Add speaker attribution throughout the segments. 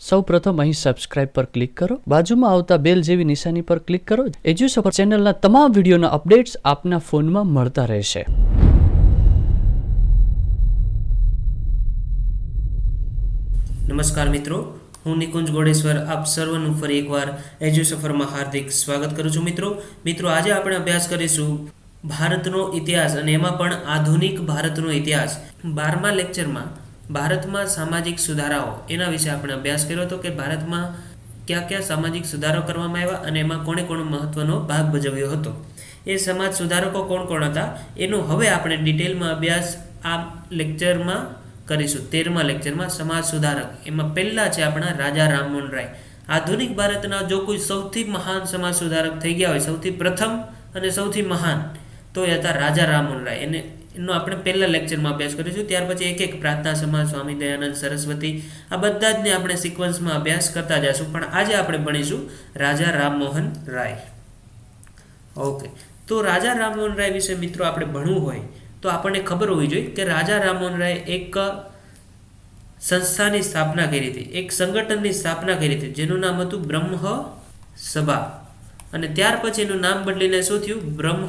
Speaker 1: સૌ પ્રથમ અહીં સબસ્ક્રાઇબ પર ક્લિક કરો, બાજુમાં આવતા બેલ જેવી નિશાની પર ક્લિક કરો. એજ્યુસફર ચેનલના તમામ વિડીયોના અપડેટ્સ આપના ફોનમાં મળતા રહેશે.
Speaker 2: નમસ્કાર મિત્રો, હું નિકુંજ ગોડેશ્વર આપ સર્વનું ફરી એકવાર એજ્યુસફરમાં હાર્દિક સ્વાગત કરું છું. મિત્રો આજે આપણે અભ્યાસ કરીશું ભારતનો ઇતિહાસ અને એમાં પણ આધુનિક ભારતનો ઇતિહાસ. 12મા લેક્ચરમાં ભારતમાં સામાજિક સુધારાઓ એના વિશે આપણે અભ્યાસ કર્યો હતો કે ભારતમાં કયા કયા સામાજિક સુધારો કરવામાં આવ્યા અને એમાં કોણે કોણ મહત્વનો ભાગ ભજવ્યો હતો. એ સમાજ સુધારકો કોણ કોણ હતા એનો હવે આપણે ડિટેલમાં અભ્યાસ આ લેક્ચરમાં કરીશું. 13મા લેક્ચરમાં સમાજ સુધારક એમાં પહેલા છે આપણા રાજા રામમોહન રાય. આધુનિક ભારતના જો કોઈ સૌથી મહાન સમાજ સુધારક થઈ ગયા હોય, સૌથી પ્રથમ અને સૌથી મહાન, તો એ હતા રાજા રામમોહન રાય. એનો આપણે પહેલા લેક્ચરમાં અભ્યાસ કરીશું. ત્યાર પછી એક એક પ્રાર્થના સમાજ, સ્વામી દયાનંદ સરસ્વતી, આ બધા જ ને આપણે સિક્વન્સમાં અભ્યાસ કરતા જઈશું. પણ આજે આપણે ભણીશું રાજા રામમોહન રાય. ઓકે, તો રાજા રામમોહન રાય વિશે મિત્રો આપણે ભણવું હોય તો આપણને ખબર હોવી જોઈએ કે રાજા રામમોહન રાય એક સંસ્થાની સ્થાપના કરી હતી, એક સંગઠનની સ્થાપના કરી હતી જેનું નામ હતું બ્રહ્મ સભા. અને ત્યાર પછી એનું નામ બદલીને શું થયું? બ્રહ્મ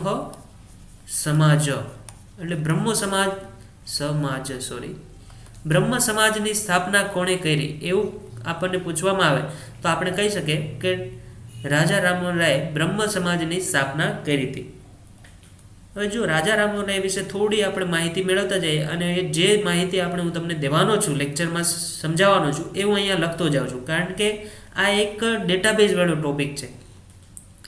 Speaker 2: સમાજ, એટલે બ્રહ્મ સમાજની સ્થાપના કોણે કરી એવું આપણને પૂછવામાં આવે તો આપણે કહી શકીએ કે રાજા રામમોહન રાયે બ્રહ્મ સમાજની સ્થાપના કરી હતી. હવે જો રાજા રામમોહન રાય વિશે થોડી આપણે માહિતી મેળવતા જઈએ અને જે માહિતી હું તમને દેવાનો છું, લેક્ચરમાં સમજાવવાનો છું, એ હું અહીંયા લખતો જાઉં છું, કારણ કે આ એક ડેટાબેઝ વાળો ટોપિક છે.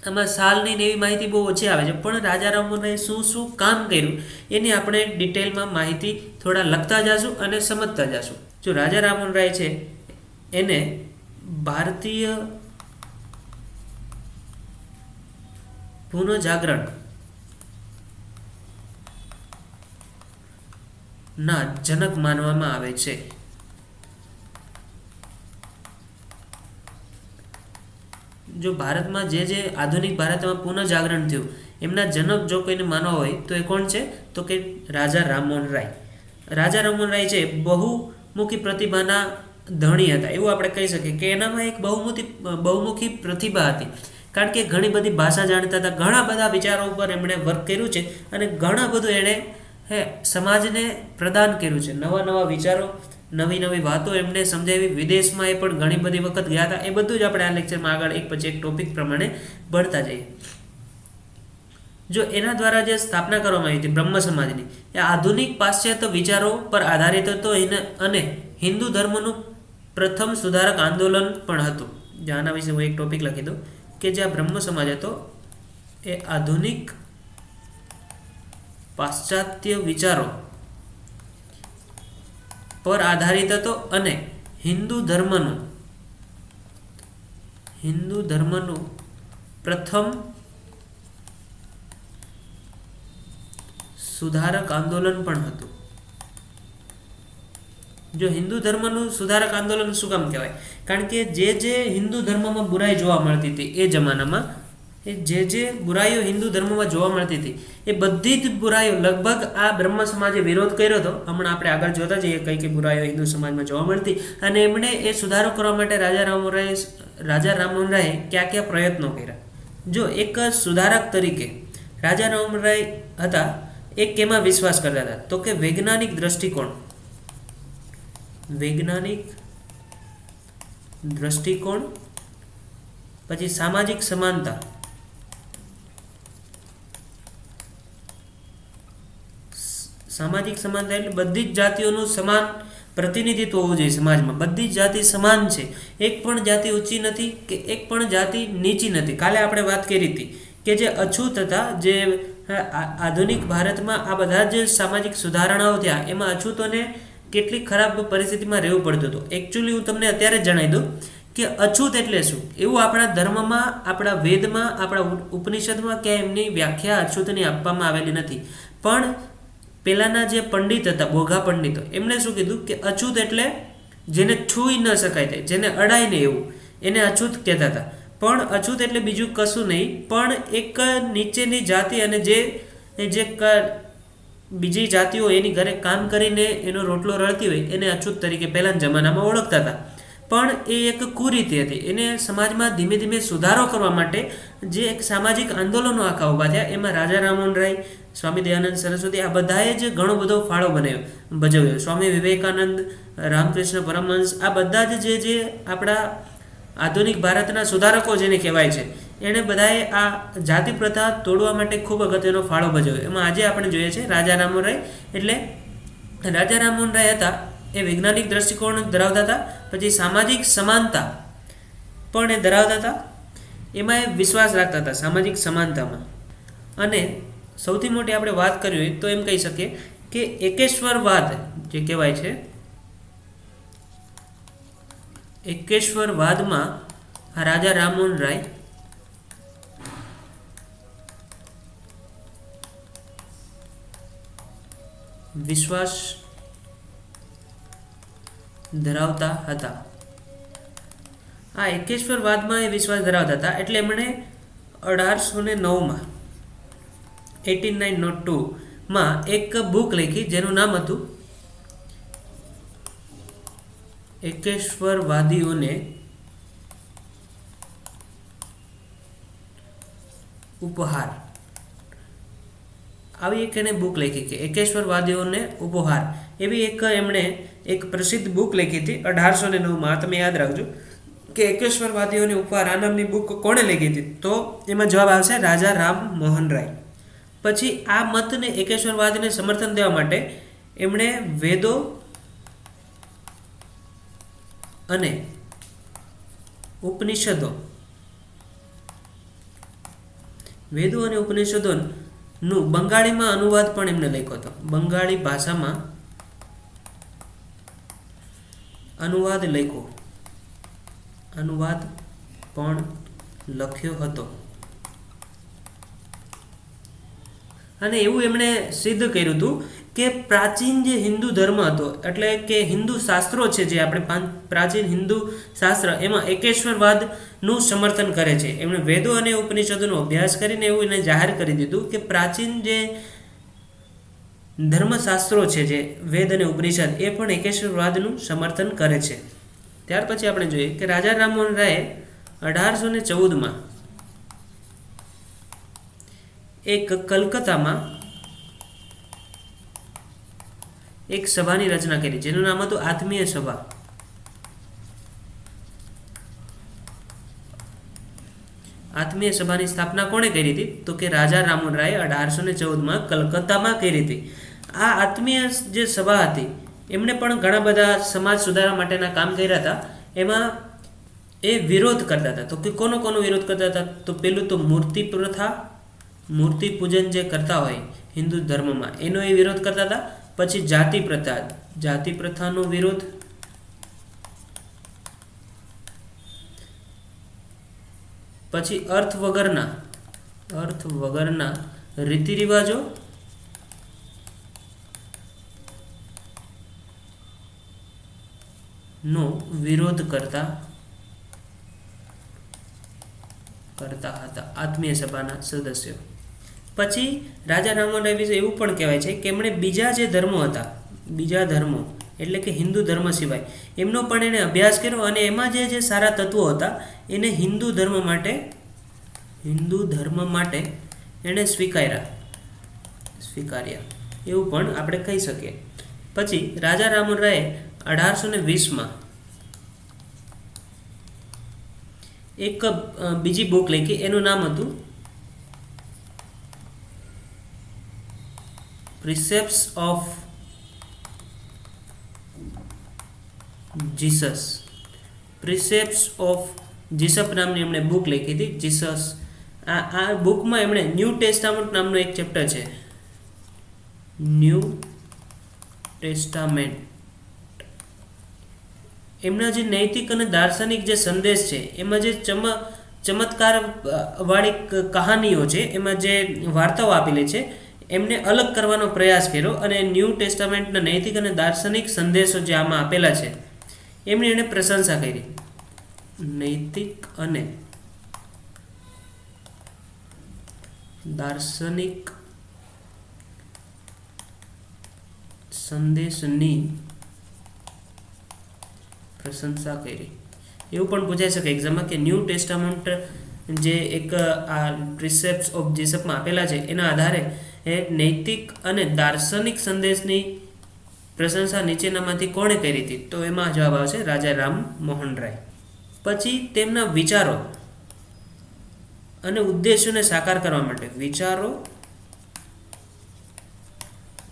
Speaker 2: આમાં સાલની ને એવી માહિતી બહુ ઓછી આવે છે, પણ રાજા રામમોહન રાયે શું શું કામ કર્યું એની આપણે ડિટેલમાં માહિતી થોડા લખતા જઈશું અને સમજતા જઈશું. જો રાજા રામમોહન રાય છે એને ભારતીય પુનઃજાગરણ ના જનક માનવામાં આવે છે. જો ભારતમાં જે આધુનિક ભારતમાં પુનઃજાગરણ થયું એમના જનક જો કોઈને માનવા હોય તો એ કોણ છે? તો કે રાજા રામમોહન રાય. રાજા રામમોહન રાય છે બહુમુખી પ્રતિભાના ધણી હતા, એવું આપણે કહી શકીએ કે એનામાં એક બહુમુખી પ્રતિભા હતી, કારણ કે ઘણી બધી ભાષા જાણતા હતા, ઘણા બધા વિચારો ઉપર એમણે વર્ક કર્યું છે અને ઘણા બધું એણે સમાજને પ્રદાન કર્યું છે. નવા નવા વિચારો, નવી નવી વાતો એમને સમજાવી. વિદેશમાં એ પણ ઘણી બધી વખત ગયા હતા. એ બધું જ આપણે આ લેક્ચરમાં આગળ એક પછી એક ટોપિક પ્રમાણે ભણતા જઈએ. જો એના દ્વારા જે સ્થાપના કરવામાં આવી હતી બ્રહ્મ સમાજની, એ આધુનિક પાશ્ચાત્ય વિચારો પર આધારિત હતો અને હિન્દુ ધર્મનું પ્રથમ સુધારક આંદોલન પણ હતું. જે આના વિશે હું એક ટોપિક લખી દઉં કે જે આ બ્રહ્મ સમાજ હતો એ આધુનિક પાશ્ચાત્ય વિચારો પર આધારિત હતો અને હિન્દુ ધર્મનું પ્રથમ સુધારક આંદોલન પણ હતું. જો હિન્દુ ધર્મનું સુધારક આંદોલન શું કામ કહેવાય? કારણ કે જે હિન્દુ ધર્મમાં બુરાઈ જોવા મળતી હતી એ જમાનામાં, જે બુરાઈઓ હિન્દુ ધર્મમાં જોવા મળતી હતી એ બધી જ બુરાઈઓ લગભગ આ બ્રહ્મ સમાજે વિરોધ કર્યો હતો. હમણાં આપણે આગળ જોતા જઈએ કઈ કઈ બુરાઈઓ હિન્દુ સમાજમાં જોવા મળતી, અને એમણે એ સુધારો કરવા માટે રાજા રામમોહન રાયે કયા કયા પ્રયત્નો કર્યા. જો એક સુધારક તરીકે રાજા રામમોહન રાય હતા, એક કેમાં વિશ્વાસ કરતા હતા તો કે વૈજ્ઞાનિક દ્રષ્ટિકોણ, પછી સામાજિક સમાનતા, એટલે બધી જ જાતિઓનું સમાન પ્રતિનિધિત્વ હોવું જોઈએ સમાજમાં. બધી જ જાતિ સમાન છે, એક પણ જાતિ ઊંચી નથી કે એક પણ જાતિ નીચી નથી. કાલે આપણે વાત કરી હતી કે જે અછૂત હતા, જે આધુનિક ભારતમાં આ બધા જ સામાજિક સુધારણાઓ થયા એમાં અછૂતોને કેટલી ખરાબ પરિસ્થિતિમાં રહેવું પડતું હતું. એકચ્યુઅલી હું તમને અત્યારે જ જણાવી દઉં કે અછૂત એટલે શું. એવું આપણા ધર્મમાં, આપણા વેદમાં, આપણા ઉપનિષદમાં ક્યાંય એમની વ્યાખ્યા અછૂતની આપવામાં આવેલી નથી. પણ પહેલાના જે પંડિત હતા, બોઘા પંડિતો, એમણે શું કીધું કે અછૂત એટલે જેને છૂઈ ન શકાય, જેને અડાય નહીં એવું, એને અછૂત કહેતા હતા. પણ અછૂત એટલે બીજું કશું નહીં, પણ એક નીચેની જાતિ અને જે બીજી જાતિઓ એની ઘરે કામ કરીને એનો રોટલો રળતી હોય એને અછૂત તરીકે પહેલાના જમાનામાં ઓળખતા હતા. પણ એ એક કુરીતિ હતી. એને સમાજમાં ધીમે ધીમે સુધારો કરવા માટે જે એક સામાજિક આંદોલનો આખા ઊભા થયા, એમાં રાજા રામમોહન રાય, સ્વામી દયાનંદ સરસ્વતી, આ બધાએ જ ઘણો બધો ફાળો ભજવ્યો. સ્વામી વિવેકાનંદ, રામકૃષ્ણ પરમહંસ, આ બધા જ જે આપણા આધુનિક ભારતના સુધારકો જેને કહેવાય છે, એણે બધાએ આ જાતિ પ્રથા તોડવા માટે ખૂબ અગત્યનો ફાળો ભજવ્યો. એમાં આજે આપણે જોઈએ છે રાજા રામમોહન રાય. એટલે રાજા રામમોહન રાય હતા એ વૈજ્ઞાનિક દ્રષ્ટિકોણ ધરાવતા હતા, પછી સામાજિક સમાનતા પણ એ ધરાવતા હતા, એમાં એ વિશ્વાસ રાખતા હતા સામાજિક સમાનતામાં. અને સૌથી મોટી આપણે વાત કરવી હોય તો એમ કહી શકીએ કે એકેશ્વરવાદ જે કહેવાય છે, એકેશ્વરવાદમાં રાજા રામમોહન રાય વિશ્વાસ ધરાવતા હતા. આ એકેશ્વરવાદમાં એ વિશ્વાસ ધરાવતા હતા, એટલે એમણે 1809માં 1802માં એક બુક લખી જેનું નામ હતું એકેશ્વરવાદીઓને ઉપહાર. આવી એક એણે બુક લખી કે એકેશ્વરવાદીઓને ઉપહાર, એવી એક એમણે એક પ્રસિદ્ધ બુક લખી હતી 1809માં. તમે યાદ રાખજો કે એકેશ્વરવાદીઓને ઉપહાર આ નામની બુક કોણે લખી હતી, તો એમાં જવાબ આવશે રાજા રામમોહન રાય. પછી આ મતને એકેશ્વરવાદને સમર્થન દેવા માટે એમણે વેદો અને ઉપનિષદોનું બંગાળીમાં અનુવાદ પણ એમને લખ્યો હતો. બંગાળી ભાષામાં અનુવાદ પણ લખ્યો હતો. અને એવું એમણે સિદ્ધ કર્યું હતું કે પ્રાચીન જે હિન્દુ ધર્મ હતો, એટલે કે હિન્દુ શાસ્ત્રો છે, જે આપણે પ્રાચીન હિન્દુ શાસ્ત્ર, એમાં એકેશ્વરવાદનું સમર્થન કરે છે. એમણે વેદો અને ઉપનિષદોનો અભ્યાસ કરીને એવું એને જાહેર કરી દીધું કે પ્રાચીન જે ધર્મશાસ્ત્રો છે, જે વેદ અને ઉપનિષદ, એ પણ એકેશ્વરવાદનું સમર્થન કરે છે. ત્યાર પછી આપણે જોઈએ કે રાજા રામમોહન રાયે 1814માં એક કલકત્તામાં એક સભાની રચના કરી જેનું નામ હતું આત્મીય સભા. આત્મીય સભાની સ્થાપના કોણે કરી હતી, તો કે રાજા રામમોહન રાયે 1814માં કલકત્તામાં કરી હતી. આ આત્મીય જે સભા હતી એમણે પણ ઘણા બધા સમાજ સુધારા માટેના કામ કર્યા હતા. એમાં એ વિરોધ કરતા હતા. તો કે કોનો વિરોધ કરતા હતા, તો પેલું તો મૂર્તિ પ્રથા, મૂર્તિ પૂજન જે કરતા હોય હિન્દુ ધર્મમાં, એનો એ વિરોધ કરતા હતા. પછી જાતિ પ્રથાનો વિરોધ, પછી અર્થ વગરના રીતિ રિવાજો, નો વિરોધ કરતા હતા આત્મીય સભાના સદસ્યો. પછી રાજા રામમોહન રાય વિશે એવું પણ કહેવાય છે કે એમણે બીજા ધર્મો એટલે કે હિન્દુ ધર્મ સિવાય એમનો પણ એણે અભ્યાસ કર્યો, અને એમાં જે સારા તત્વો હતા એને હિન્દુ ધર્મ માટે એણે સ્વીકાર્યા એવું પણ આપણે કહી શકીએ. પછી રાજા રામમોહન રાયે 1820માં એક બીજી બુક લખી, એનું નામ હતું પ્રિસેપ્ટ્સ ઓફ જીસસ નામની એમણે બુક લખી હતી. જીસસ, આ બુકમાં એમણે ન્યૂ ટેસ્ટામેન્ટ નામનો એક ચેપ્ટર છે. ન્યૂ ટેસ્ટામેન્ટ એમના જે નૈતિક અને દાર્શનિક જે સંદેશ છે, એમાં જે ચમત્કાર વાળી કહાનીઓ છે, એમાં જે વાર્તાઓ આપેલી છે, એમને અલગ કરવાનો પ્રયાસ કર્યો. અને ન્યૂ ટેસ્ટામેન્ટના નૈતિક અને દાર્શનિક સંદેશો જે આમાં આપેલા છે એમની એણે પ્રશંસા કરી. નૈતિક અને દાર્શનિક સંદેશની પ્રશંસા કરી. એવું પણ પૂછાઈ શકે એક્ઝામમાં કે ન્યૂ ટેસ્ટામેન્ટ જે એક આ પ્રિસેપ્ટ્સ ઓફ જીસસમાં આપેલા છે એના આધારે એ નૈતિક અને દાર્શનિક સંદેશની પ્રશંસા નીચેનામાંથી કોણે કરી હતી? તો એમાં જવાબ આવશે રાજા રામ મોહન રાય. પછી તેમના વિચારો અને ઉદ્દેશોને સાકાર કરવા માટે વિચારો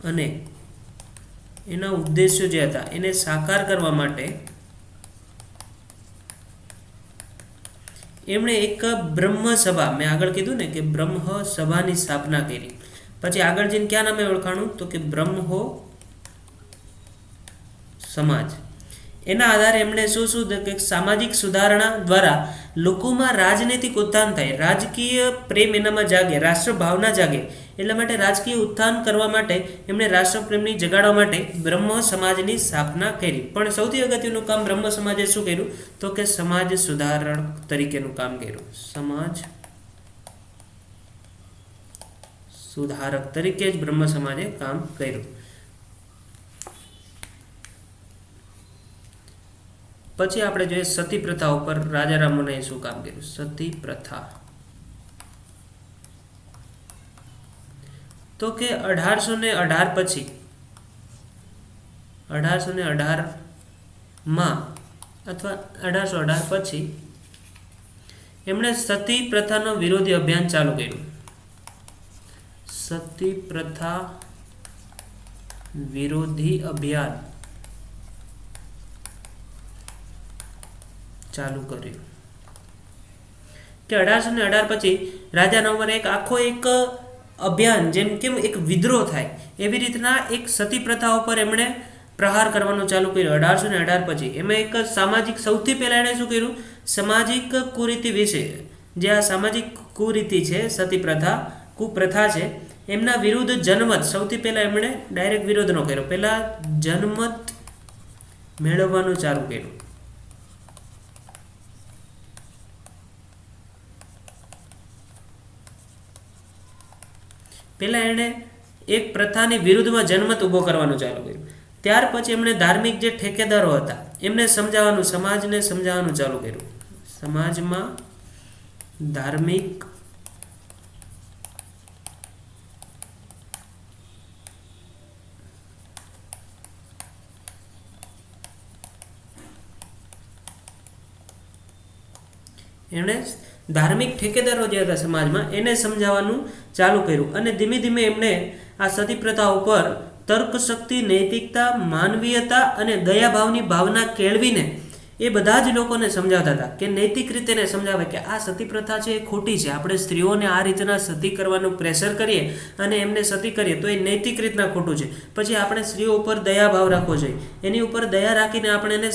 Speaker 2: અને એના ઉદ્દેશ્યો જે હતા એને સાકાર કરવા માટે એમણે એક બ્રહ્મ સભા, મેં આગળ કીધું ને કે બ્રહ્મ સભાની સ્થાપના કરી. પછી આગળ જઈને ક્યાં નામે ઓળખાણું? તો કે બ્રહ્મો સમાજ. એના આધારે એમણે શું કે સામાજિક સુધારણા દ્વારા લોકોમાં રાજનૈતિક ઉત્થાન થાય, રાજકીય પ્રેમ એનામાં જાગે, રાષ્ટ્ર ભાવના જાગે. એટલા માટે રાજકીય ઉત્થાન કરવા માટે એમણે રાષ્ટ્રપ્રેમની જગાડવા માટે બ્રહ્મ સમાજની સ્થાપના કરી. પણ સૌથી અગત્યનું કામ બ્રહ્મ સમાજે શું કર્યું? તો કે સમાજ સુધારક તરીકેનું કામ કર્યું. સમાજ સુધારક તરીકે જ બ્રહ્મ સમાજે કામ કર્યું. પછી આપણે જોઈએ સતી પ્રથા ઉપર રાજા રામમોહને શું કામ કર્યું. સતી પ્રથા તો કે 1818 પછી 1818 માં અથવા 1818 પછી એમણે સતી પ્રથાનો વિરોધી અભિયાન ચાલુ કર્યું. સતી પ્રથા વિરોધી અભિયાન ચાલુ કર્યું કે 1818 પછી રાજા નંબર એક આખો એક અભિયાન, જેમ કેમ એક વિદ્રોહ થાય એવી રીતના એક સતી પ્રથા ઉપર એમણે પ્રહાર કરવાનું ચાલુ કર્યું 1818 પછી. એમાં એક સામાજિક, સૌથી પહેલા એણે શું કર્યું? સામાજિક કુરીતિ વિશે, જે આ સામાજિક કુરીતિ છે, સતી પ્રથા કુપ્રથા છે, એમના વિરુદ્ધ જનમત, સૌથી પહેલા એમણે ડાયરેક્ટ વિરોધ ન કર્યો, પહેલા જનમત મેળવવાનું ચાલુ કર્યું. પહેલા એણે એક પ્રથાની વિરુદ્ધમાં જનમત ઊભો કરવાનું ચાલુ કર્યું. ત્યાર પછી એમણે ધાર્મિક જે ઠેકેદારો હતા એમને સમજાવવાનું, સમાજને સમજાવવાનું ચાલુ કર્યું. સમાજમાં ધાર્મિક એમણે ધાર્મિક ઠેકેદારો જે હતા સમાજમાં એને સમજાવવાનું ચાલુ કર્યું. અને ધીમે ધીમે એમણે આ સતી પ્રથા ઉપર તર્કશક્તિ, નૈતિકતા, માનવીયતા અને દયાભાવની ભાવના કેળવીને એ બધા જ લોકોને સમજાવતા હતા કે નૈતિક રીતે એને સમજાવે કે આ સતી પ્રથા છે એ ખોટી છે. આપણે સ્ત્રીઓને આ રીતના સતી કરવાનું પ્રેશર કરીએ અને એમને સતી કરીએ તો એ નૈતિક રીતના ખોટું છે. પછી આપણે સ્ત્રીઓ ઉપર દયાભાવ રાખવો જોઈએ, એની ઉપર દયા રાખીને આપણે એને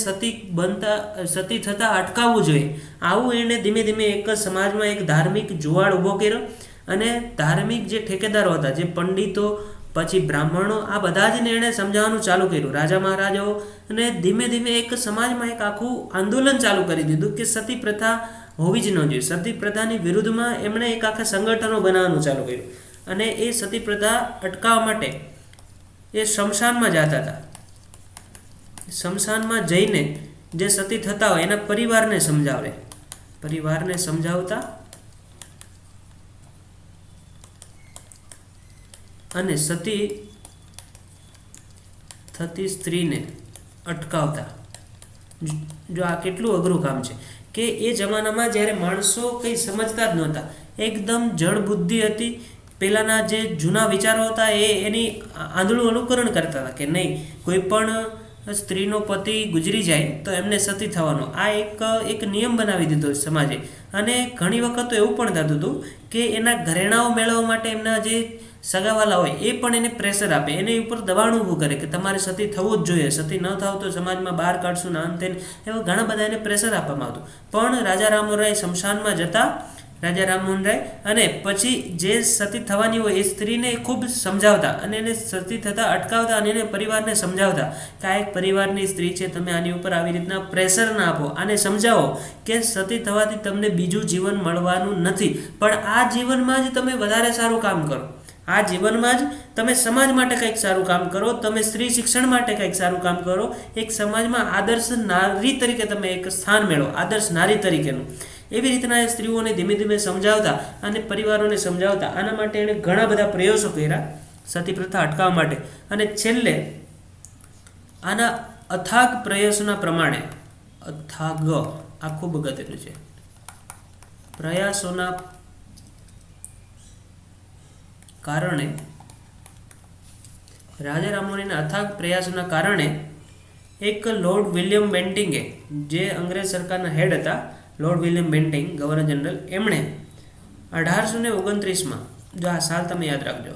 Speaker 2: સતી થતાં અટકાવવું જોઈએ. આવું એણે ધીમે ધીમે એક સમાજમાં એક ધાર્મિક જુવાળ ઊભો કર્યો. અને ધાર્મિક જે ઠેકેદારો હતા, જે પંડિતો, પછી બ્રાહ્મણો, આ બધા જ ને એણે સમજાવવાનું ચાલુ કર્યું, રાજા મહારાજાઓ. અને ધીમે ધીમે એક સમાજમાં એક આખું આંદોલન ચાલુ કરી દીધું કે સતી પ્રથા હોવી જ ન જોઈએ. સતી પ્રથાની વિરુદ્ધમાં એમણે એક આખા સંગઠનો બનાવવાનું ચાલુ કર્યું. અને એ સતી પ્રથા અટકાવવા માટે એ શમશાનમાં જતા હતા. શમશાનમાં જઈને જે સતી થતા હોય એના પરિવારને સમજાવે, પરિવારને સમજાવતા અને સતી થતી સ્ત્રીને અટકાવતા. જો આ કેટલું અઘરું કામ છે કે એ જમાનામાં જ્યારે માણસો કંઈ સમજતા જ નહોતા, એકદમ જળ બુદ્ધિ હતી. પહેલાંના જે જૂના વિચારો હતા એની આંધળું અનુકરણ કરતા હતા કે નહીં, કોઈ પણ સ્ત્રીનો પતિ ગુજરી જાય તો એમને સતી થવાનો આ એક નિયમ બનાવી દીધો સમાજે. અને ઘણી વખત તો એવું પણ થતું હતું કે એના ઘરેણાઓ મેળવવા માટે એમના જે સગાવાલા હોય એ પણ એને પ્રેશર આપે, એની ઉપર દબાણ ઊભું કરે કે તમારે સતી થવું જ જોઈએ, સતી ન થાવ તો સમાજમાં બહાર કાઢશું ના અંતે. એવા ઘણા બધા એને પ્રેશર આપવામાં આવતું. પણ રાજા રામમોહન રાય શમશાનમાં જતા, રાજા રામમોહન રાય, અને પછી જે સતી થવાની હોય એ સ્ત્રીને ખૂબ સમજાવતા અને એને સતી થતાં અટકાવતા અને એને પરિવારને સમજાવતા કે આ એક પરિવારની સ્ત્રી છે, તમે આની ઉપર આવી રીતના પ્રેશર ના આપો, આને સમજાવો કે સતી થવાથી તમને બીજું જીવન મળવાનું નથી, પણ આ જીવનમાં જ તમે વધારે સારું કામ કરો. આ જીવનમાં જ તમે સમાજ માટે કંઈક સારું કામ કરો, તમે સ્ત્રી શિક્ષણ માટે કંઈક સારું કામ કરો, એક સમાજમાં આદર્શ નારી તરીકે તમે એક સ્થાન મેળવો, આદર્શ નારી તરીકેનું. એવી રીતના એ સ્ત્રીઓને ધીમે ધીમે સમજાવતા અને પરિવારોને સમજાવતા. આના માટે એણે ઘણા બધા પ્રયાસો કર્યા સતી પ્રથા અટકાવવા માટે. અને છેલ્લે આના અથાગ પ્રયાસોના પ્રમાણે, અથાગ આ ખૂબ અગત્યનું છે, પ્રયાસોના કારણે, રાજા રામમોહનના અથાગ પ્રયાસોના કારણે એક લોર્ડ વિલિયમ બેન્ટિંગે, જે અંગ્રેજ સરકારના હેડ હતા, lord William Bentinck, governor general, એમણે 1829માં, જો આ સાલ તમે યાદ રાખજો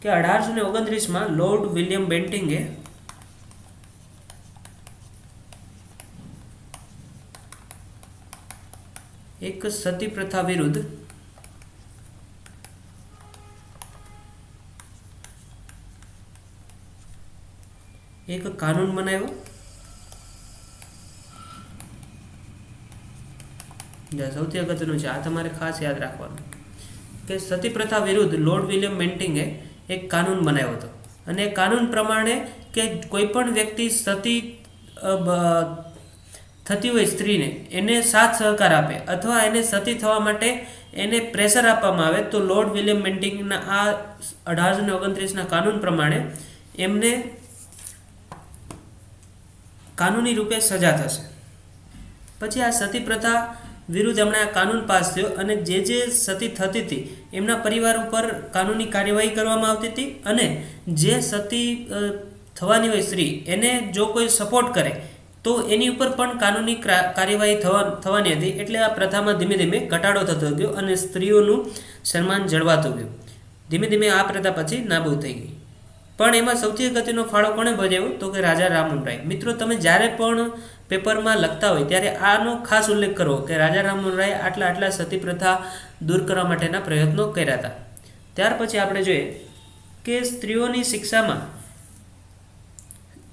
Speaker 2: કે 1829માં લોર્ડ વિલિયમ બેન્ટિંગે એક સતી પ્રથા વિરુદ્ધ એક કાનૂન બનાવ્યો. સૌથી અગત્યનું છે, આ તમારે ખાસ યાદ રાખવાનું કે સતી પ્રથા વિરુદ્ધ લોર્ડ વિલિયમ બેન્ટિંગે એક કાનૂન બનાવ્યો હતો. અને એ કાનૂન પ્રમાણે કે કોઈ પણ વ્યક્તિ સતી થતી હોય સ્ત્રીને, એને સાથ સહકાર આપે અથવા એને સતી થવા માટે એને પ્રેશર આપવામાં આવે, તો લોર્ડ વિલિયમ બેન્ટિંગના આ 1829ના કાનૂન પ્રમાણે એમને કાનૂની રૂપે સજા થશે. પછી આ સતી પ્રથા વિરુદ્ધ હમણાં આ કાનૂન પાસ થયો અને જે સતી થતી હતી એમના પરિવાર ઉપર કાનૂની કાર્યવાહી કરવામાં આવતી હતી. અને જે સતી થવાની હોય સ્ત્રી, એને જો કોઈ સપોર્ટ કરે તો એની ઉપર પણ કાનૂની કાર્યવાહી થવાની હતી. એટલે આ પ્રથામાં ધીમે ધીમે ઘટાડો થતો ગયો અને સ્ત્રીઓનું સન્માન જળવાતું ગયું. ધીમે ધીમે આ પ્રથા પછી નાબૂદ થઈ ગઈ. પણ એમાં સૌથી અગત્યનો ફાળો કોણે ભજવ્યો તો કે રાજા રામમોહન રાય. મિત્રો, તમે જ્યારે પણ પેપરમાં લખતા હોય ત્યારે આનો ખાસ ઉલ્લેખ કરવો કે રાજા રામમોહન રાય આટલા સતી પ્રથા દૂર કરવા માટેના પ્રયત્નો કર્યા હતા. ત્યાર પછી આપણે જોઈએ કે સ્ત્રીઓની શિક્ષામાં,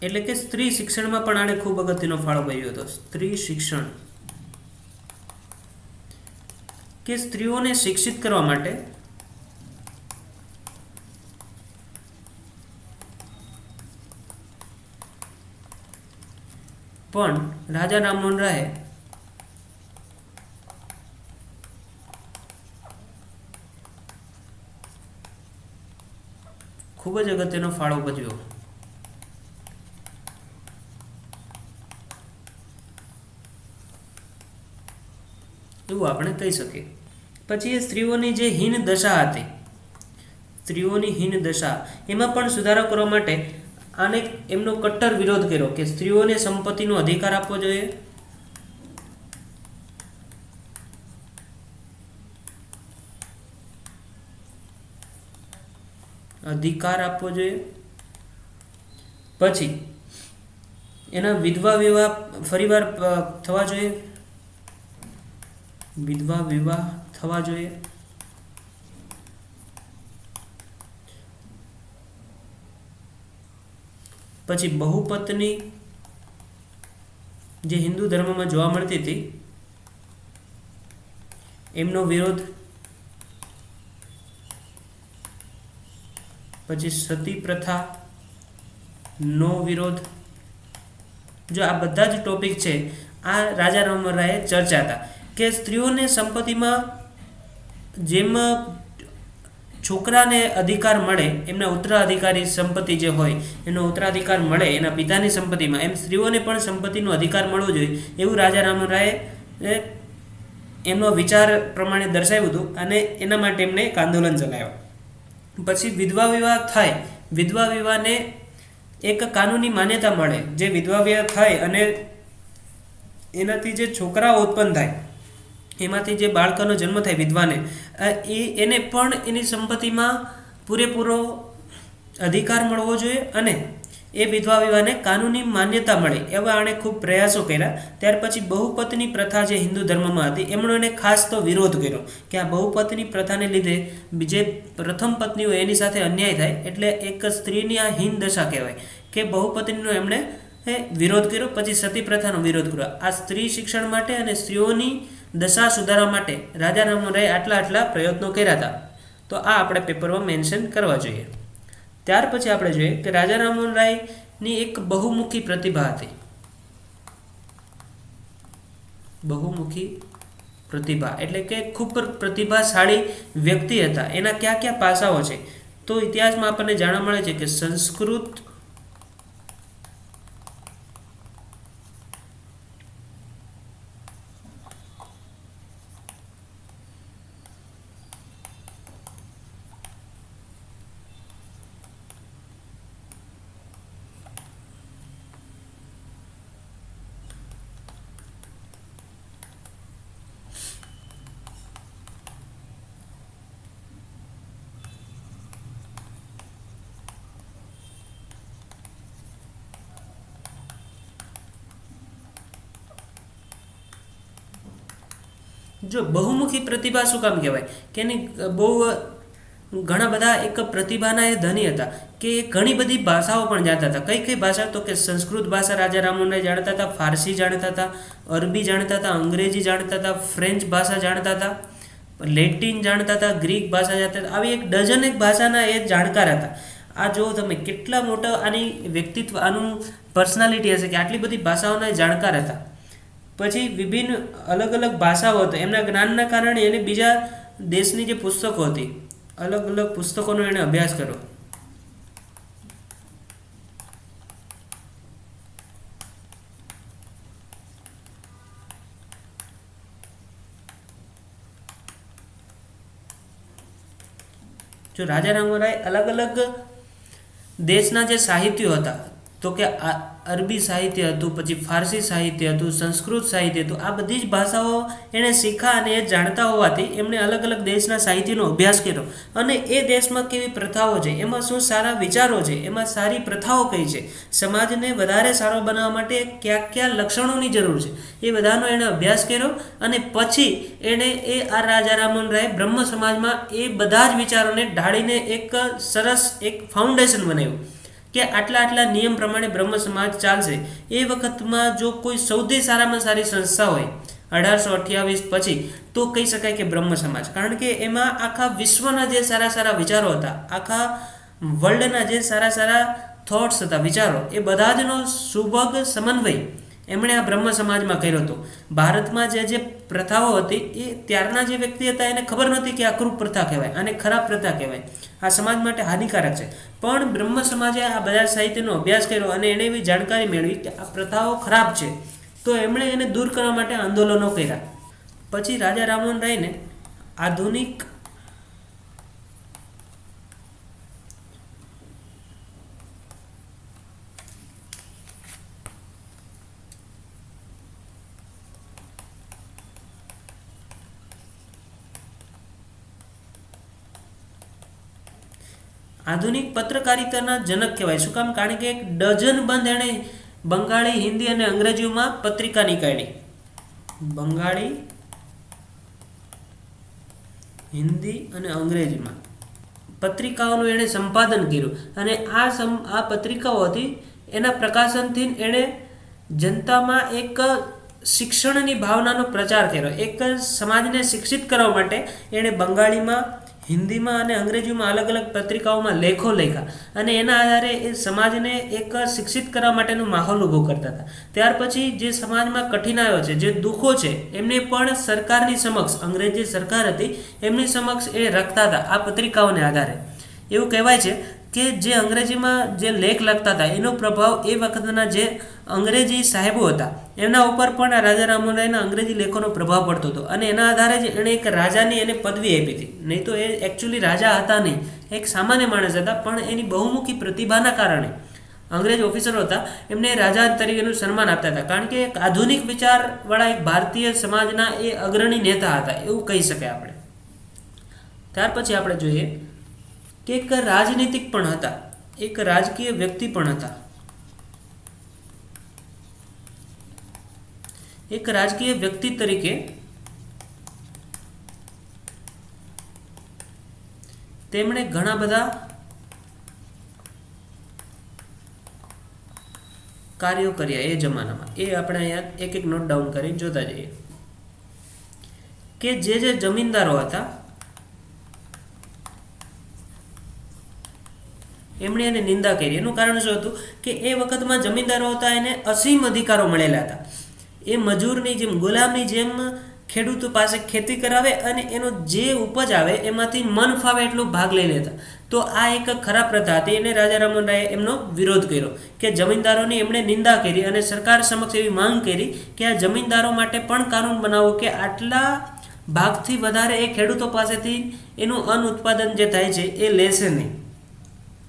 Speaker 2: એટલે કે સ્ત્રી શિક્ષણમાં પણ આણે ખૂબ અગત્યનો ફાળો ભજવ્યો હતો. સ્ત્રી શિક્ષણ, કે સ્ત્રીઓને શિક્ષિત કરવા માટે પણ રાજા રામમોહન રાયે ખૂબ જ અગત્યનો ફાળો ભજવ્યો. એવું આપણે કહી શકીએ. પછી એ સ્ત્રીઓની જે હીન દશા હતી, સ્ત્રીઓની હીન દશા, એમાં પણ સુધારો કરવા માટે આને એમનો કટ્ટર વિરોધ કર્યો કે સ્ત્રીઓને સંપત્તિનો અધિકાર આપવો જોઈએ, પછી એના વિધવા વિવાહ ફરીવાર થવા જોઈએ, પછી બહુપત્ની જે હિન્દુ ધર્મમાં જોવા મળતી હતી એમનો વિરોધ, પછી સતી પ્રથા નો વિરોધ. જો આ બધા જ ટોપિક છે આ રાજા રામમોહન રાયે ચર્ચા હતા કે સ્ત્રીઓને સંપત્તિમાં જેમ છોકરાને અધિકાર મળે, એમના ઉત્તરાધિકારી સંપત્તિ જે હોય એનો ઉત્તરાધિકાર મળે એના પિતાની સંપત્તિમાં, એમ સ્ત્રીઓને પણ સંપત્તિનો અધિકાર મળવો જોઈએ એવું રાજા રામમોહન રાયે એમનો વિચાર પ્રમાણે દર્શાવ્યું હતું અને એના માટે એમણે એક આંદોલન ચલાવ્યું. પછી વિધવા વિવાહ થાય, વિધવા વિવાહને એક કાનૂની માન્યતા મળે. જે વિધવા વિવાહ થાય અને એનાથી જે છોકરાઓ ઉત્પન્ન થાય, એમાંથી જે બાળકોનો જન્મ થાય વિધવાને, એને પણ એની સંપત્તિમાં પૂરેપૂરો અધિકાર મળવો જોઈએ અને એ વિધવા વિવાહને કાનૂની માન્યતા મળે એવા આણે ખૂબ પ્રયાસો કર્યા. ત્યાર પછી બહુપત્ની પ્રથા જે હિન્દુ ધર્મમાં હતી એમણે એને ખાસ તો વિરોધ કર્યો કે આ બહુપત્ની પ્રથાને લીધે જે પ્રથમ પત્ની હોય એની સાથે અન્યાય થાય, એટલે એક સ્ત્રીની આ હીન દશા કહેવાય કે બહુપત્નીનો એમણે વિરોધ કર્યો. પછી સતી પ્રથાનો વિરોધ કર્યો. આ સ્ત્રી શિક્ષણ માટે અને સ્ત્રીઓની દશા સુધારવા માટે રાજા રામમોહન રાયે આટલા પ્રયત્નો કર્યા હતા. તો આ આપણે પેપરમાં મેન્શન કરવા જોઈએ. ત્યાર પછી આપણે જોઈએ કે રાજા રામમોહન રાયની એક બહુમુખી પ્રતિભા હતી. બહુમુખી પ્રતિભા એટલે કે ખૂબ પ્રતિભાશાળી વ્યક્તિ હતા. એના કયા કયા પાસાઓ છે? તો ઇતિહાસમાં આપણને જાણવા મળે છે કે સંસ્કૃત જો બહુમુખી પ્રતિભા શું કામ કહેવાય કે એની બહુ ઘણા બધા એક પ્રતિભાના એ ધની હતા કે એ ઘણી બધી ભાષાઓ પણ જાણતા હતા. કઈ કઈ ભાષા? તો કે સંસ્કૃત ભાષા રાજા રામમોહન રાય જાણતા હતા, ફારસી જાણતા હતા, અરબી જાણતા હતા, અંગ્રેજી જાણતા હતા, ફ્રેન્ચ ભાષા જાણતા હતા, લેટિન જાણતા હતા, ગ્રીક ભાષા જાણતા હતા. આવી એક ડઝન એક ભાષાના એ જાણકાર હતા. આ જો તમે કેટલા મોટા આની વ્યક્તિત્વ, આનું પર્સનાલિટી હશે કે આટલી બધી ભાષાઓના જાણકાર હતા. પછી વિભિન્ન અલગ અલગ ભાષાઓ હતો. એમના જ્ઞાનના કારણે એને બીજા દેશની જે પુસ્તકો હતી, અલગ અલગ પુસ્તકોનો એણે અભ્યાસ કર્યો. જો રાજા રામમોહન રાય અલગ અલગ દેશના જે સાહિત્યો હતા, તો કે અરબી સાહિત્ય હતું, પછી ફારસી સાહિત્ય હતું, સંસ્કૃત સાહિત્ય હતું, આ બધી જ ભાષાઓ એણે શીખા અને એ જાણતા હોવાથી એમણે અલગ અલગ દેશના સાહિત્યનો અભ્યાસ કર્યો અને એ દેશમાં કેવી પ્રથાઓ છે, એમાં શું સારા વિચારો છે, એમાં સારી પ્રથાઓ કઈ છે, સમાજને વધારે સારો બનાવવા માટે કયા કયા લક્ષણોની જરૂર છે, એ બધાનો એણે અભ્યાસ કર્યો અને પછી એણે આ રાજા રામમોહન રાય બ્રહ્મ સમાજમાં એ બધા જ વિચારોને ઢાળીને એક સરસ એક ફાઉન્ડેશન બનાવ્યું કે આટલા આટલા નિયમ પ્રમાણે બ્રહ્મ સમાજ ચાલશે. એ વખતમાં જો કોઈ સૌથી સારામાં સારી સંસ્થા હોય 1828 પછી, તો કહી શકાય કે બ્રહ્મ સમાજ. કારણ કે એમાં આખા વિશ્વના જે સારા સારા વિચારો હતા, આખા વર્લ્ડના જે સારા સારા થોટ્સ હતા, વિચારો, એ બધા જનો સુભગ સમન્વય એમણે આ બ્રહ્મ સમાજમાં કર્યો હતો. ભારતમાં જે જે પ્રથાઓ હતી એ ત્યારના જે વ્યક્તિ હતા એને ખબર નહોતી કે આ ક્રૂપ પ્રથા કહેવાય અને ખરાબ પ્રથા કહેવાય, આ સમાજ માટે હાનિકારક છે. પણ બ્રહ્મ સમાજે આ બધા સાહિત્યનો અભ્યાસ કર્યો અને એણે એવી જાણકારી મેળવી કે આ પ્રથાઓ ખરાબ છે, તો એમણે એને દૂર કરવા માટે આંદોલનો કર્યા. પછી રાજા રામમોહન રાયને આધુનિક આધુનિક પત્રકારિતાના જનક કહેવાય. શું કામ? કારણ કે એક ડઝન બંધ એણે બંગાળી, હિન્દી અને અંગ્રેજીમાં પત્રિકા નીકાળી. બંગાળી, હિન્દી અને અંગ્રેજીમાં પત્રિકાઓનું એણે સંપાદન કર્યું અને આ પત્રિકાઓ હતી એના પ્રકાશનથી એણે જનતામાં એક શિક્ષણની ભાવનાનો પ્રચાર કર્યો. એક સમાજને શિક્ષિત કરવા માટે એણે બંગાળીમાં, હિન્દીમાં અને અંગ્રેજીમાં અલગ અલગ પત્રિકાઓમાં લેખો લખ્યા અને એના આધારે એ સમાજને એક શિક્ષિત કરવા માટેનો માહોલ ઊભો કરતા હતા. ત્યાર પછી જે સમાજમાં કઠિનાઈઓ છે, જે દુઃખો છે, એમને પણ સરકારની સમક્ષ, અંગ્રેજ જે સરકાર હતી એમની સમક્ષ એ રાખતા હતા આ પત્રિકાઓને આધારે. એવું કહેવાય છે કે જે અંગ્રેજીમાં જે લેખ લખતા હતા એનો પ્રભાવ એ વખતના જે અંગ્રેજી સાહેબો હતા એમના ઉપર પણ આ રાજા રામમોહન રાયના અંગ્રેજી લેખોનો પ્રભાવ પડતો હતો અને એના આધારે જ એણે એક રાજાની એને પદવી આપી હતી. નહીં તો એ એકચ્યુઅલી રાજા હતા નહીં, એક સામાન્ય માણસ હતા, પણ એની બહુમુખી પ્રતિભાના કારણે અંગ્રેજ ઓફિસરો હતા એમને રાજા તરીકેનું સન્માન આપતા હતા. કારણ કે એક આધુનિક વિચારવાળા એક ભારતીય સમાજના એ અગ્રણી નેતા હતા, એવું કહી શકાય આપણે. ત્યાર પછી આપણે જોઈએ કે એક રાજનીતિક પણ હતા, એક રાજકીય વ્યક્તિ પણ હતા. એક રાજકીય વ્યક્તિ તરીકે તેમણે ઘણા બધા કાર્યો કર્યા એ જમાનામાં. એ આપણે અહીંયા એક એક નોટ ડાઉન કરી જોતા જઈએ કે જે જમીનદારો હતા એમણે એને નિંદા કરી. એનું કારણ શું હતું કે એ વખતમાં જમીનદારો હતા એને અસીમ અધિકારો મળેલા હતા. એ મજૂરની જેમ, ગુલામની જેમ ખેડૂતો પાસે ખેતી કરાવે અને એનો જે ઉપજ આવે એમાંથી મન ફાવે એટલું ભાગ લઈ લેતા. તો આ એક ખરાબ પ્રથા હતી. એને રાજા રામમોહન રાયે એમનો વિરોધ કર્યો કે જમીનદારોની એમણે નિંદા કરી અને સરકાર સમક્ષ એવી માંગ કરી કે આ જમીનદારો માટે પણ કાનૂન બનાવો કે આટલા ભાગથી વધારે એ ખેડૂતો પાસેથી એનું અન્ન ઉત્પાદન જે થાય છે એ લેશે નહીં.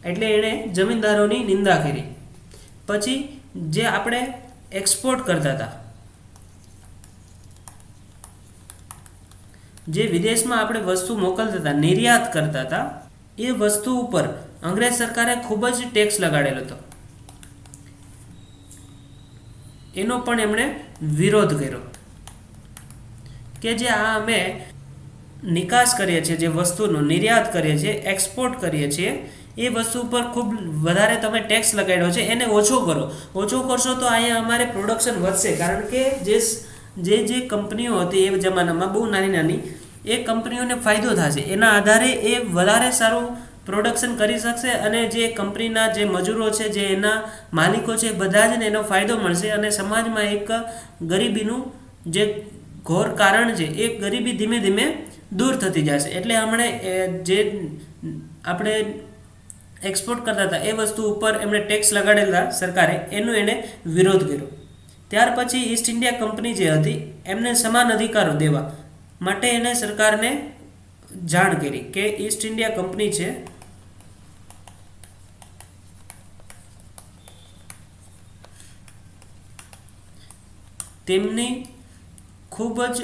Speaker 2: એટલે એણે જમીનદારોની નિંદા કરી. પછી જે આપણે એક્સપોર્ટ કરતા હતા, જે વિદેશમાં આપણે વસ્તુ મોકલતા હતા, નિર્યાત કરતા હતા, એ વસ્તુ ઉપર અંગ્રેજ સરકારે ખૂબ જ ટેક્સ લગાડેલો હતો. એનો પણ એમણે વિરોધ કર્યો કે જે આ અમે નિકાસ કરીએ છીએ, જે વસ્તુનો નિર્યાત કરીએ છીએ, એક્સપોર્ટ કરીએ છીએ, એ વસ્તુ ઉપર ખૂબ વધારે તમે ટેક્સ લગાડ્યો છે, એને ઓછો કરો. ઓછો કરશો તો અહીંયા અમારે પ્રોડક્શન વધશે. કારણ કે જે કંપનીઓ હતી એ જમાનામાં બહુ નાની નાની, એ કંપનીઓને ફાયદો થશે. એના આધારે એ વધારે સારું પ્રોડક્શન કરી શકશે અને જે કંપનીના જે મજૂરો છે, જે એના માલિકો છે, બધા જ ને એનો ફાયદો મળશે અને સમાજમાં એક ગરીબીનું જે ઘોર કારણ છે એ ગરીબી ધીમે ધીમે દૂર થતી જશે. એટલે હમણે જે આપણે એક્સપોર્ટ કરતા હતા એ વસ્તુ ઉપર એમણે ટેક્સ લગાડેલા સરકારે, એનો એને વિરોધ કર્યો. ત્યાર પછી ઈસ્ટ ઇન્ડિયા કંપની જે હતી એમને સમાન અધિકારો દેવા માટે એને સરકારને જાણ કરી કે ઈસ્ટ ઇન્ડિયા કંપની છે તેમની ખૂબ જ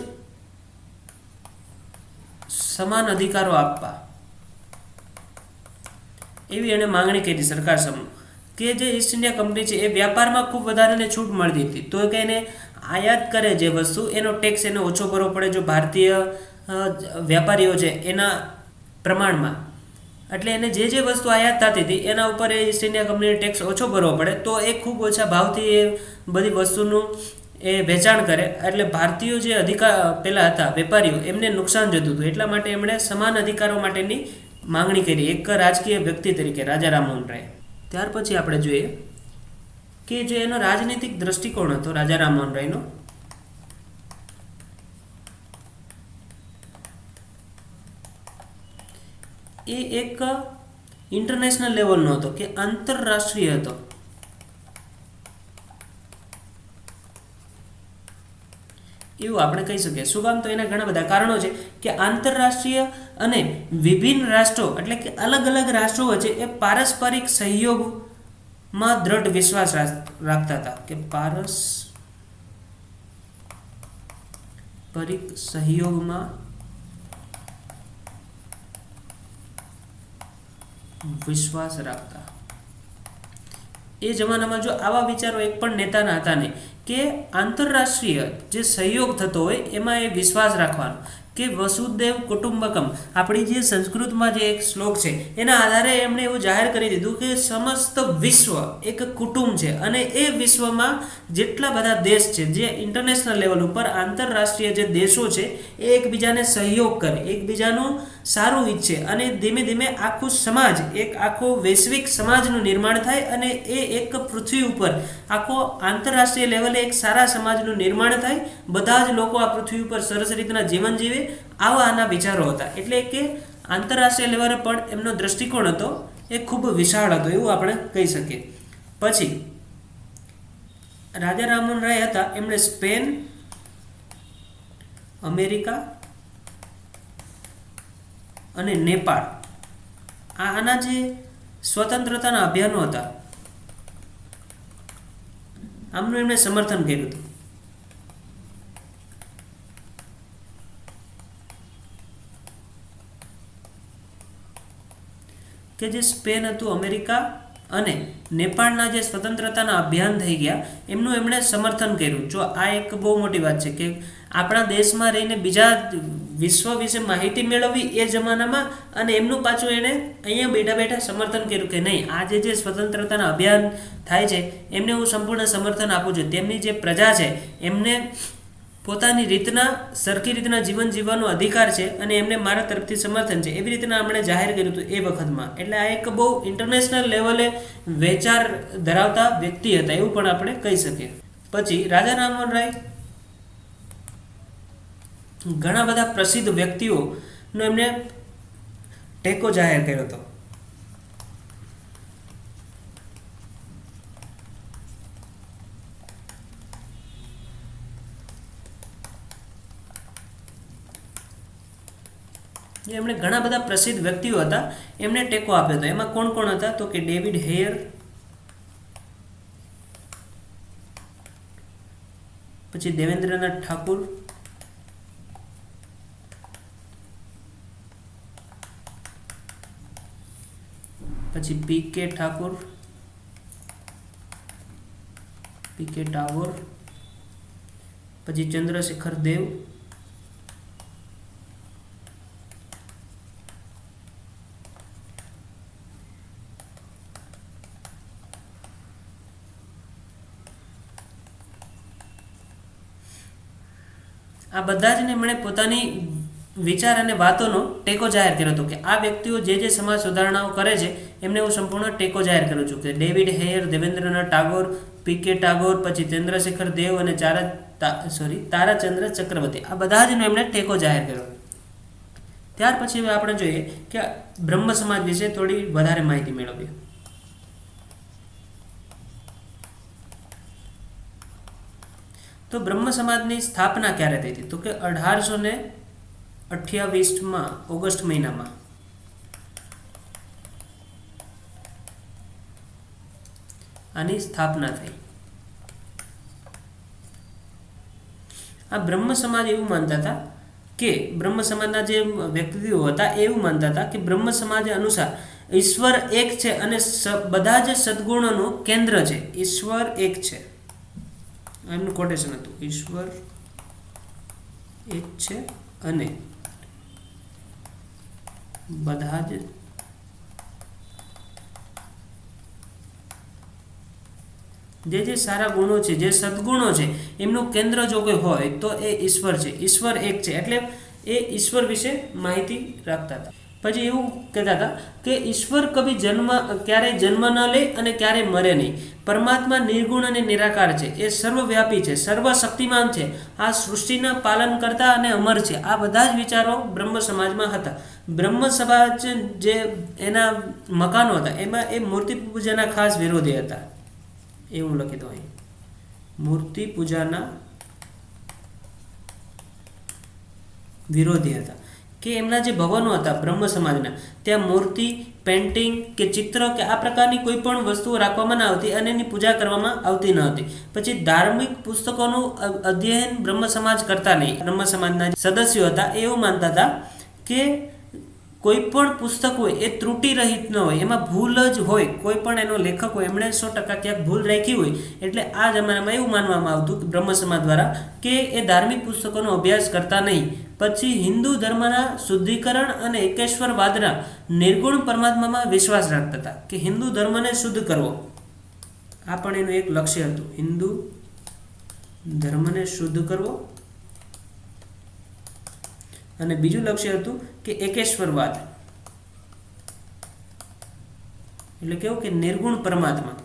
Speaker 2: સમાન અધિકારો આપવા એવી એને માંગણી કરી સરકાર સમક્ષ. કે જે ઈસ્ટ ઇન્ડિયા કંપની છે એ વ્યાપારમાં ખૂબ વધારે છૂટ મળતી હતી, તો કે એને આયાત કરે જે વસ્તુ એનો ટેક્સ એને ઓછો કરવો પડે જો ભારતીય વેપારીઓ છે એના પ્રમાણમાં. એટલે એને જે વસ્તુ આયાત થતી હતી એના ઉપર એ ઈસ્ટ ઇન્ડિયા કંપનીને ટેક્સ ઓછો ભરવો પડે, તો એ ખૂબ ઓછા ભાવથી એ બધી વસ્તુનું એ વેચાણ કરે. એટલે ભારતીયો જે પહેલાં હતા વેપારીઓ, એમને નુકસાન જતું હતું. એટલા માટે એમણે સમાન અધિકારો માટેની માંગણી કરી એક રાજકીય વ્યક્તિ તરીકે, રાજા રામમોહન રાય. ત્યાર પછી આપણે જોઈએ કે જે એનો રાજનીતિક દ્રષ્ટિકોણ હતો રાજા રામમોહન રાયનો, એ એક ઇન્ટરનેશનલ લેવલનો હતો કે આંતરરાષ્ટ્રીય હતો. એવું આપણે કહી શકીએ. શું કામ? તો એના ઘણા બધા કારણો છે કે આંતરરાષ્ટ્રીય અને વિભિન્ન રાષ્ટ્રો એટલે કે અલગ અલગ રાષ્ટ્રો વચ્ચે એ પારસ્પરિક સહયોગમાં દ્રઢ વિશ્વાસ રાખતા હતા. કે પારસ્પરિક સહયોગમાં વિશ્વાસ રાખતા. એ જમાનામાં જો આવા વિચારો એક પણ નેતાના હતા નહીં કે આંતરરાષ્ટ્રીય જે સહયોગ થતો હોય એમાં એ વિશ્વાસ રાખવાનો કે વસુદેવ કુટુંબકમ, આપણી જે સંસ્કૃતમાં જે એક શ્લોક છે એના આધારે એમણે એવું જાહેર કરી દીધું કે સમસ્ત વિશ્વ એક કુટુંબ છે અને એ વિશ્વમાં જેટલા બધા દેશ છે, જે ઇન્ટરનેશનલ લેવલ ઉપર આંતરરાષ્ટ્રીય જે દેશો છે એ એકબીજાને સહયોગ કરે, એકબીજાનું સારું ઈચ્છે અને ધીમે ધીમે આખું સમાજ, એક આખો વૈશ્વિક સમાજનું નિર્માણ થાય અને એ એક પૃથ્વી ઉપર આખો આંતરરાષ્ટ્રીય લેવલે એક સારા સમાજનું નિર્માણ થાય, બધા જ લોકો આ પૃથ્વી ઉપર સરસ રીતના જીવન જીવે, આવા આના વિચારો હતા. એટલે કે આંતરરાષ્ટ્રીય લેવલે પણ એમનો દ્રષ્ટિકોણ હતો એ ખૂબ વિશાળ હતો, એવું આપણે કહી શકીએ. પછી રાજા રામમોહન રાય હતા, એમણે સ્પેન, અમેરિકા અને નેપાળ આના જે સ્વતંત્રતાના અભિયાનો હતા આમનું એમણે સમર્થન કર્યું હતું. કે જે સ્પેન હતું, અમેરિકા અને નેપાળના જે સ્વતંત્રતાના અભિયાન થઈ ગયા એમનું એમણે સમર્થન કર્યું. જો આ એક બહુ મોટી વાત છે કે આપણા દેશમાં રહીને બીજા વિશ્વ વિશે માહિતી મેળવવી એ જમાનામાં, અને એમનું પાછું એણે અહીંયા બેઠા બેઠા સમર્થન કર્યું કે નહીં, આ જે સ્વતંત્રતાના અભિયાન થાય છે એમને હું સંપૂર્ણ સમર્થન આપું છું, તેમની જે પ્રજા છે એમને પોતાની રીતના સરખી રીતના જીવન જીવવાનો અધિકાર છે અને એમને મારા તરફથી સમર્થન છે, એવી રીતના આપણે જાહેર કર્યું હતું એ વખતમાં. એટલે આ એક બહુ ઇન્ટરનેશનલ લેવલે વિચાર ધરાવતા વ્યક્તિ હતા એવું પણ આપણે કહી શકીએ. પછી રાજા રામમોહન રાય ઘણા બધા પ્રસિદ્ધ વ્યક્તિઓનો એમને ટેકો જાહેર કર્યો હતો. એમણે ઘણા બધા પ્રસિદ્ધ વ્યક્તિઓ હતા એમને ટેકો આપ્યો હતો. એમાં કોણ કોણ હતા? તો કે ડેવિડ હેયર, પછી દેવેન્દ્રનાથ ઠાકુર, પછી પી.કે. ટાગોર, પછી ચંદ્રશેખર દેવ, આ બધા જ ને એમણે પોતાની વિચાર અને વાતોનો ટેકો જાહેર કર્યો હતો કે આ વ્યક્તિઓ જે સમાજ સુધારણાઓ કરે છે એમને હું સંપૂર્ણ ટેકો જાહેર કરું છું. કે ડેવિડ હેયર, દેવેન્દ્રનાથ ટાગોર, પી.કે. ટાગોર, પછી ચંદ્રશેખર દેવ અને તારાચંદ્ર ચક્રવર્તી, આ બધા જ એમણે ટેકો જાહેર કર્યો. ત્યાર પછી હવે આપણે જોઈએ કે બ્રહ્મ સમાજ વિશે થોડી વધારે માહિતી મેળવીએ. તો બ્રહ્મ સમાજની સ્થાપના ક્યારે થઈ હતી? તો કે 1828માં ઓગસ્ટ મહિનામાં આની સ્થાપના થઈ. આ બ્રહ્મ સમાજ એવું માનતા હતા કે બ્રહ્મ સમાજના જે વ્યક્તિઓ હતા એવું માનતા હતા કે બ્રહ્મ સમાજ અનુસાર ઈશ્વર એક છે અને બધા જ સદગુણોનું કેન્દ્ર છે. ઈશ્વર એક છે, એમનું કોટેશન હતું. ઈશ્વર એક છે અને બધા જ જે સારા ગુણો છે, જે સદગુણો છે, એમનું કેન્દ્ર જો કોઈ હોય તો એ ઈશ્વર છે. ઈશ્વર એક છે એટલે એ ઈશ્વર વિશે માહિતી રાખતા હતા. પછી એવું કહેતા હતા કે ઈશ્વર કભી ક્યારેય જન્મ ન લે અને ક્યારેય મરે નહીં. પરમાત્મા નિર્ગુણ અને નિરાકાર છે, એ સર્વવ્યાપી છે, સર્વશક્તિમાન છે, આ સૃષ્ટિના પાલન કરતા અને અમર છે. આ બધા જ વિચારો બ્રહ્મ સમાજમાં હતા. બ્રહ્મ સમાજ જે એના મકાનો હતા એમાં એ મૂર્તિ પૂજાના ખાસ વિરોધી હતા. એવું લખી દો અહીં, મૂર્તિ પૂજાના વિરોધી હતા. કે એમના જે ભવનો હતા બ્રહ્મ સમાજના, ત્યાં મૂર્તિ, પેન્ટિંગ કે ચિત્ર કે આ પ્રકારની કોઈ પણ વસ્તુઓ રાખવામાં ન આવતી અને એની પૂજા કરવામાં આવતી ન હતી. પછી ધાર્મિક પુસ્તકોનું અધ્યયન બ્રહ્મ સમાજ કરતા નહીં. બ્રહ્મ સમાજના સદસ્યો હતા એવું માનતા હતા કે કોઈ પણ પુસ્તક હોય એ ત્રુટિ રહિત ન હોય, એમાં ભૂલ જ હોય. કોઈ પણ એનો લેખક હોય એમણે 100% ક્યાંક ભૂલ રાખી હોય. એટલે આ જમાનામાં એવું માનવામાં આવતું બ્રહ્મ સમાજ દ્વારા કે એ ધાર્મિક પુસ્તકોનો અભ્યાસ કરતા નહીં. પછી હિન્દુ ધર્મના શુદ્ધિકરણ અને એકેશ્વરવાદના નિર્ગુણ પરમાત્મામાં વિશ્વાસ રાખતા હતા કે હિન્દુ ધર્મને શુદ્ધ કરવો, આ પણ એનું એક લક્ષ્ય હતું. હિન્દુ ધર્મને શુદ્ધ કરવો અને બીજું લક્ષ્ય હતું કે એકેશ્વરવાદ, એટલે કેવું કે નિર્ગુણ પરમાત્મા.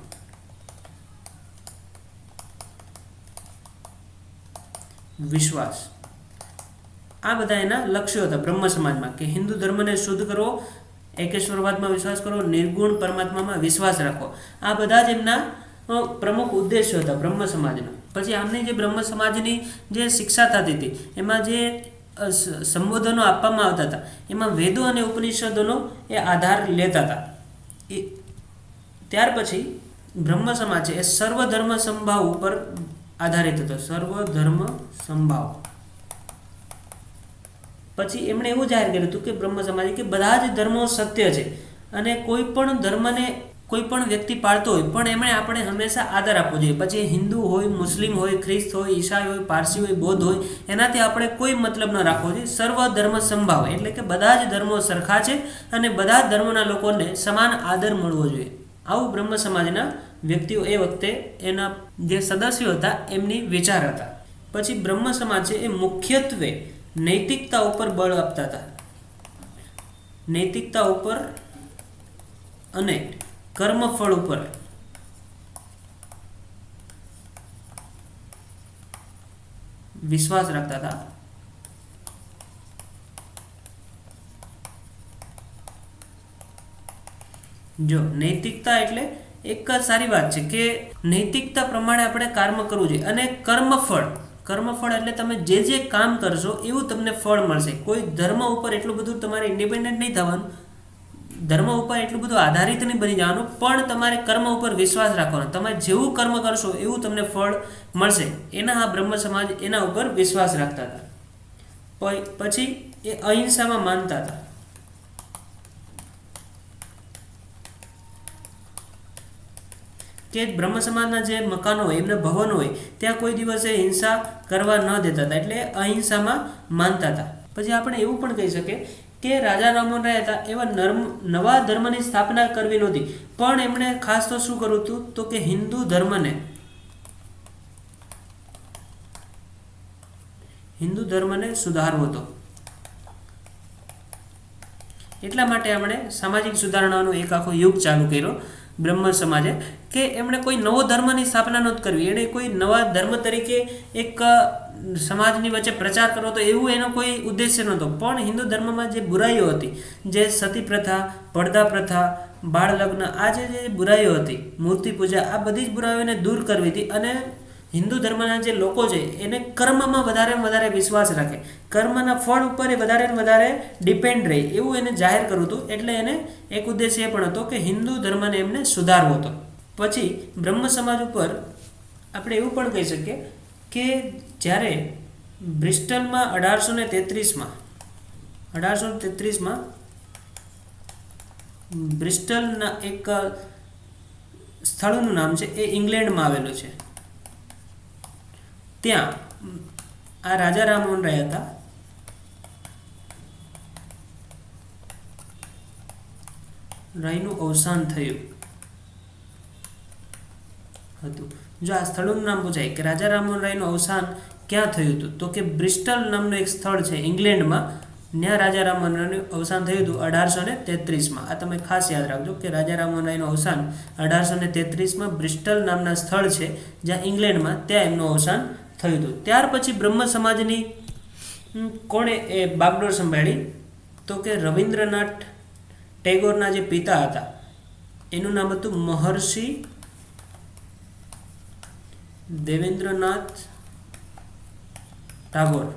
Speaker 2: વિશ્વાસ, આ બધા એના લક્ષ્યો હતા બ્રહ્મ સમાજમાં કે હિન્દુ ધર્મને શુદ્ધ કરવો, એકેશ્વરવાદમાં વિશ્વાસ કરવો, નિર્ગુણ પરમાત્મામાં વિશ્વાસ રાખવો. આ બધા જ એમના પ્રમુખ ઉદ્દેશ્યો હતા બ્રહ્મ સમાજના. પછી આમની જે બ્રહ્મ સમાજની જે શિક્ષા થતી હતી એમાં જે સંબોધનો આપવામાં આવતા હતા એમાં વેદો અને ઉપનિષદોનો એ આધાર લેતા હતા. ત્યાર પછી બ્રહ્મ સમાજ છે એ સર્વધર્મ સમભાવ ઉપર આધારિત હતો. સર્વધર્મ સમભાવ. પછી એમણે એવું જાહેર કર્યું હતું કે બ્રહ્મ સમાજે કે બધા જ ધર્મો સત્ય છે અને કોઈ પણ ધર્મને કોઈ પણ વ્યક્તિ પાળતો હોય પણ એમણે આપણે હંમેશા આદર આપવો જોઈએ. પછી હિન્દુ હોય, મુસ્લિમ હોય, ખ્રિસ્ત હોય, ઈસાઈ હોય, પારસી હોય, બૌદ્ધ હોય, એનાથી આપણે કોઈ મતલબ ન રાખવો જોઈએ. સર્વ ધર્મ સંભાવ એટલે કે બધા જ ધર્મો સરખા છે અને બધા જ ધર્મોના લોકોને સમાન આદર મળવો જોઈએ. આવું બ્રહ્મ સમાજના વ્યક્તિઓ એ વખતે એના જે સદસ્યો હતા એમની વિચાર હતા. પછી બ્રહ્મ સમાજ છે એ મુખ્યત્વે નૈતિકતા ઉપર બળ આપતા હતા, નૈતિકતા ઉપર અને કર્મફળ ઉપર વિશ્વાસ રાખતા હતા. જો નૈતિકતા એટલે એક સારી વાત છે કે નૈતિકતા પ્રમાણે આપણે કર્મ કરવું જોઈએ, અને કર્મફળ એટલે તમે જે જે કામ કરશો એવું તમને ફળ મળશે. કોઈ ધર્મ ઉપર એટલું બધું તમારે ઇન્ડિપેન્ડન્ટ નહીં થવાનું, ધર્મ ઉપર એટલું બધું આધારિત નહીં બની જવાનું, પણ તમારે કર્મ ઉપર વિશ્વાસ રાખવાનો. તમે જેવું કર્મ કરશો એવું તમને ફળ મળશે. એના આ બ્રહ્મ સમાજ એના ઉપર વિશ્વાસ રાખતા હતા. પછી એ અહિંસામાં માનતા હતા. કે બ્રહ્મ સમાજના જે મકાનો હોય, એમના ભવનો હોય, ત્યાં કોઈ દિવસે હિંસા કરવા ન દેતા હતા, એટલે અહિંસામાં માનતા હતા. પછી આપણે એવું પણ કહી શકીએ કે રાજા રામમોહન રાય હતા એવા નવા ધર્મની સ્થાપના કરવી નહોતી, પણ એમણે ખાસ તો શું કરવું હતું તો કે હિન્દુ ધર્મને સુધારવો હતો. એટલા માટે એમણે સામાજિક સુધારણાનો એક આખો યુગ ચાલુ કર્યો બ્રહ્મ સમાજે, કે એમણે કોઈ નવો ધર્મની સ્થાપના નહોતી કરવી, એણે કોઈ નવા ધર્મ તરીકે એક સમાજની વચ્ચે પ્રચાર કરવો હતો એવું એનો કોઈ ઉદ્દેશ્ય નહોતો. પણ હિન્દુ ધર્મમાં જે બુરાઈઓ હતી, જે સતી પ્રથા, પડદા પ્રથા, બાળ લગ્ન, આ જે બુરાઈઓ હતી, મૂર્તિ પૂજા, આ બધી જ બુરાઈઓને દૂર કરવી હતી. અને હિન્દુ ધર્મના જે લોકો છે એને કર્મમાં વધારે વિશ્વાસ રાખે, કર્મના ફળ ઉપર એ વધારે ડિપેન્ડ રહે, એવું એને જાહેર કરવું હતું. એટલે એને એક ઉદ્દેશ્ય એ પણ હતો કે હિન્દુ ધર્મને એમને સુધારવો હતો. પછી બ્રહ્મ સમાજ ઉપર આપણે એવું પણ કહી શકીએ કે જ્યારે બ્રિસ્ટલમાં 1833માં બ્રિસ્ટલના એક સ્થળનું નામ છે એ ઇંગ્લેન્ડમાં આવેલું છે. ત્યાં આ રાજા રામમોહન રાય હતા, રાયનું અવસાન થયું હતું. જો આ સ્થળનું નામ પૂછાય કે રાજા રામમોહન રાયનું અવસાન ક્યાં થયું હતું, તો કે બ્રિસ્ટલ નામનું એક સ્થળ છે ઇંગ્લેન્ડમાં, ત્યાં રાજા રામમોહન રાયનું અવસાન થયું હતું 1833માં. આ તમે ખાસ યાદ રાખજો કે રાજા રામમોહન રાયનું અવસાન 1833માં બ્રિસ્ટલ નામના સ્થળ છે જ્યાં ઇંગ્લેન્ડમાં, ત્યાં એમનું અવસાન થયું હતું. ત્યાર પછી બ્રહ્મ સમાજની કોણે એ બાગડોર સંભાળી, તો કે રવિન્દ્રનાથ ટેગોરના જે પિતા હતા એનું નામ હતું મહર્ષિ દેવેન્દ્રનાથ ટાગોર.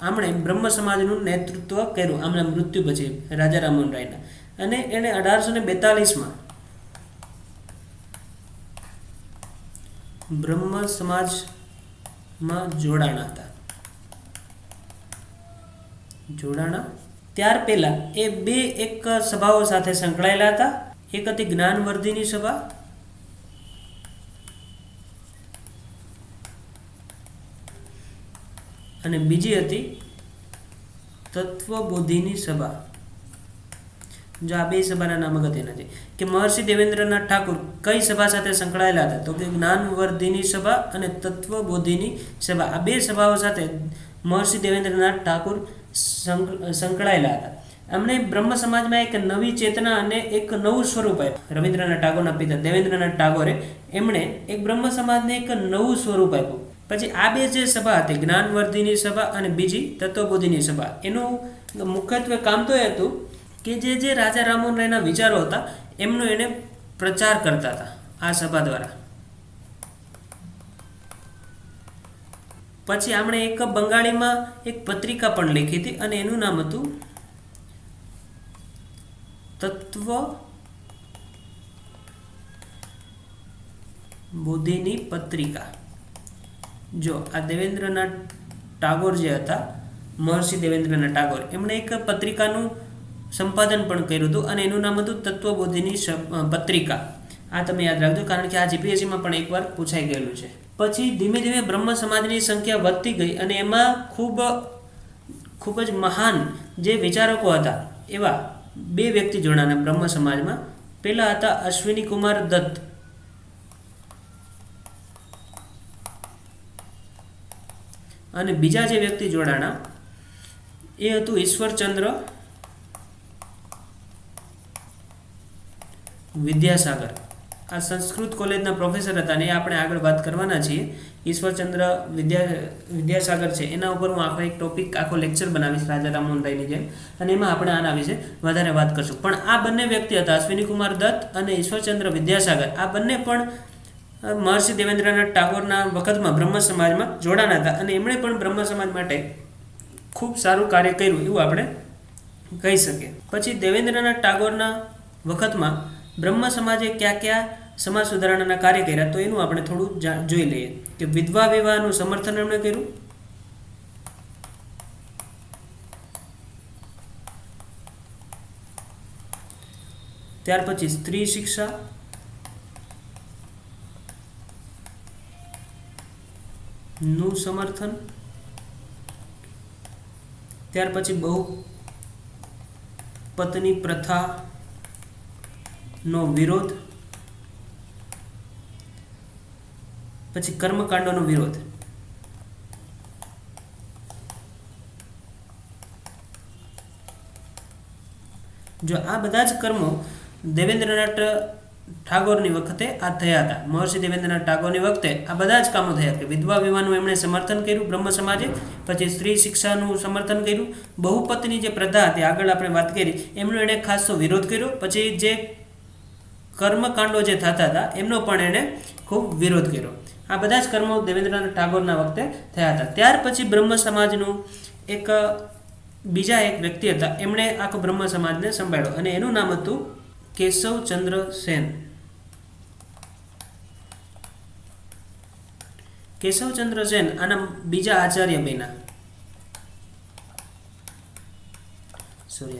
Speaker 2: આમણે બ્રહ્મ સમાજનું નેતૃત્વ કર્યું આમના મૃત્યુ પછી રાજા રામમોહન રાયના, અને એણે 1842માં બ્રહ્મ સમાજમાં જોડાણા હતા. ત્યાર પહેલા એ એક સભાઓ સાથે સંકળાયેલા હતા. એક હતી જ્ઞાનવર્ધિની સભા, અને બીજી હતી તત્વબોધિની સભા. જો આ બે સભાના નામ અગત્યના છે કે મહર્ષિ દેવેન્દ્રનાથ ઠાકુર કઈ સભા સાથે સંકળાયેલા હતા, તો કે જ્ઞાનવર્ધિની સભા અને તત્વબોધિની સભા. આ બે સભાઓ સાથે મહર્ષિ દેવેન્દ્રનાથ ઠાકુર સંકળાયેલા હતા. એમણે બ્રહ્મ સમાજમાં એક નવી ચેતના અને એક નવું સ્વરૂપ આપ્યું. રવિન્દ્રનાથ ટાગોરના પિતા દેવેન્દ્રનાથ ટાગોરે એમણે એક બ્રહ્મ સમાજને એક નવું સ્વરૂપ આપ્યું. પછી આ બે જે સભા હતી, જ્ઞાનવર્ધિની સભા અને બીજી તત્વબોધિની સભા, એનું મુખ્યત્વે કામ તો એ હતું કે જે રાજા રામમોહન રાયના વિચારો હતા એમનો એને પ્રચાર કરતા હતા આ સભા દ્વારા. પછી આપણે એક બંગાળીમાં એક પત્રિકા પણ લખી હતી અને એનું નામ હતું તત્વબોધિની પત્રિકા. જો આ દેવેન્દ્રનાથ ટાગોર જે હતા, મહર્ષિ દેવેન્દ્રનાથ ટાગોર, એમણે એક પત્રિકાનું સંપાદન પણ કર્યું હતું અને એનું નામ હતું તત્વબોધિની પત્રિકા. આ તમે યાદ રાખજો, કારણ કે આ જીપીએસસીમાં પણ એકવાર પૂછાઈ ગયેલું છે. પછી ધીમે ધીમે બ્રહ્મ સમાજની સંખ્યા વધતી ગઈ અને એમાં ખૂબ જ મહાન જે વિચારકો હતા એવા બે વ્યક્તિ જોડાણા બ્રહ્મ સમાજમાં. પહેલા હતા અશ્વિની કુમાર દત્ત, અને બીજા જે વ્યક્તિ જોડાણા એ હતું ઈશ્વરચંદ્ર વિદ્યાસાગર. આ સંસ્કૃત કોલેજના પ્રોફેસર હતા અને એ આપણે આગળ વાત કરવાના છીએ. ઈશ્વરચંદ્ર વિદ્યાસાગર છે એના ઉપર હું આખો એક ટોપિક આખો લેક્ચર બનાવીશ રાજા રામમોહન રાયની જેમ, અને એમાં આપણે આના વિશે વધારે વાત કરશું. પણ આ બંને વ્યક્તિ હતા, અશ્વિની કુમાર દત્ત અને ઈશ્વરચંદ્ર વિદ્યાસાગર, આ બંને પણ મહર્ષિ દેવેન્દ્રનાથ ટાગોરના વખતમાં બ્રહ્મ સમાજમાં જોડાણા હતા અને એમણે પણ બ્રહ્મ સમાજ માટે ખૂબ સારું કાર્ય કર્યું એવું આપણે કહી શકીએ. પછી દેવેન્દ્રનાથ ટાગોરના વખતમાં બ્રહ્મ સમાજે કયા કયા સમાજ સુધારણાના કાર્ય કર્યા તો એનું આપણે થોડું જોઈ લઈએ. કે વિધવા વિવાહનું સમર્થન એમણે કર્યું, ત્યાર પછી સ્ત્રી શિક્ષા, નું સમર્થન, ત્યાર પછી બહુ પત્ની પ્રથા નો વિરોધ, પછી કર્મકાંડોનો વિરોધ. જો આ બધા જ કર્મો દેવેન્દ્રનાથ ટાગોરની વખતે આ થયા હતા, મહર્ષિ દેવેન્દ્રનાથ ટાગોરની વખતે આ બધા જ કામો થયા કે વિધવા વિવાહનું એમણે સમર્થન કર્યું બ્રહ્મ સમાજે, પછી સ્ત્રી શિક્ષાનું સમર્થન કર્યું, બહુપત્ની જે પ્રથા હતી આગળ આપણે વાત કરી એમનો એણે ખાસ તો વિરોધ કર્યો, પછી જે કર્મકાંડો જે થતા હતા એમનો પણ એણે ખૂબ વિરોધ કર્યો. આ બધા જ કર્મો દેવેન્દ્રનાથ ટાગોરના વખતે થયા હતા. ત્યાર પછી બ્રહ્મ સમાજનું બીજા એક વ્યક્તિ હતા, એમણે આખો બ્રહ્મ સમાજને સંભાળ્યો અને એનું નામ હતું કેશવચંદ્ર સેન. કેશવચંદ્ર સેન આના બીજા આચાર્ય બન્યા.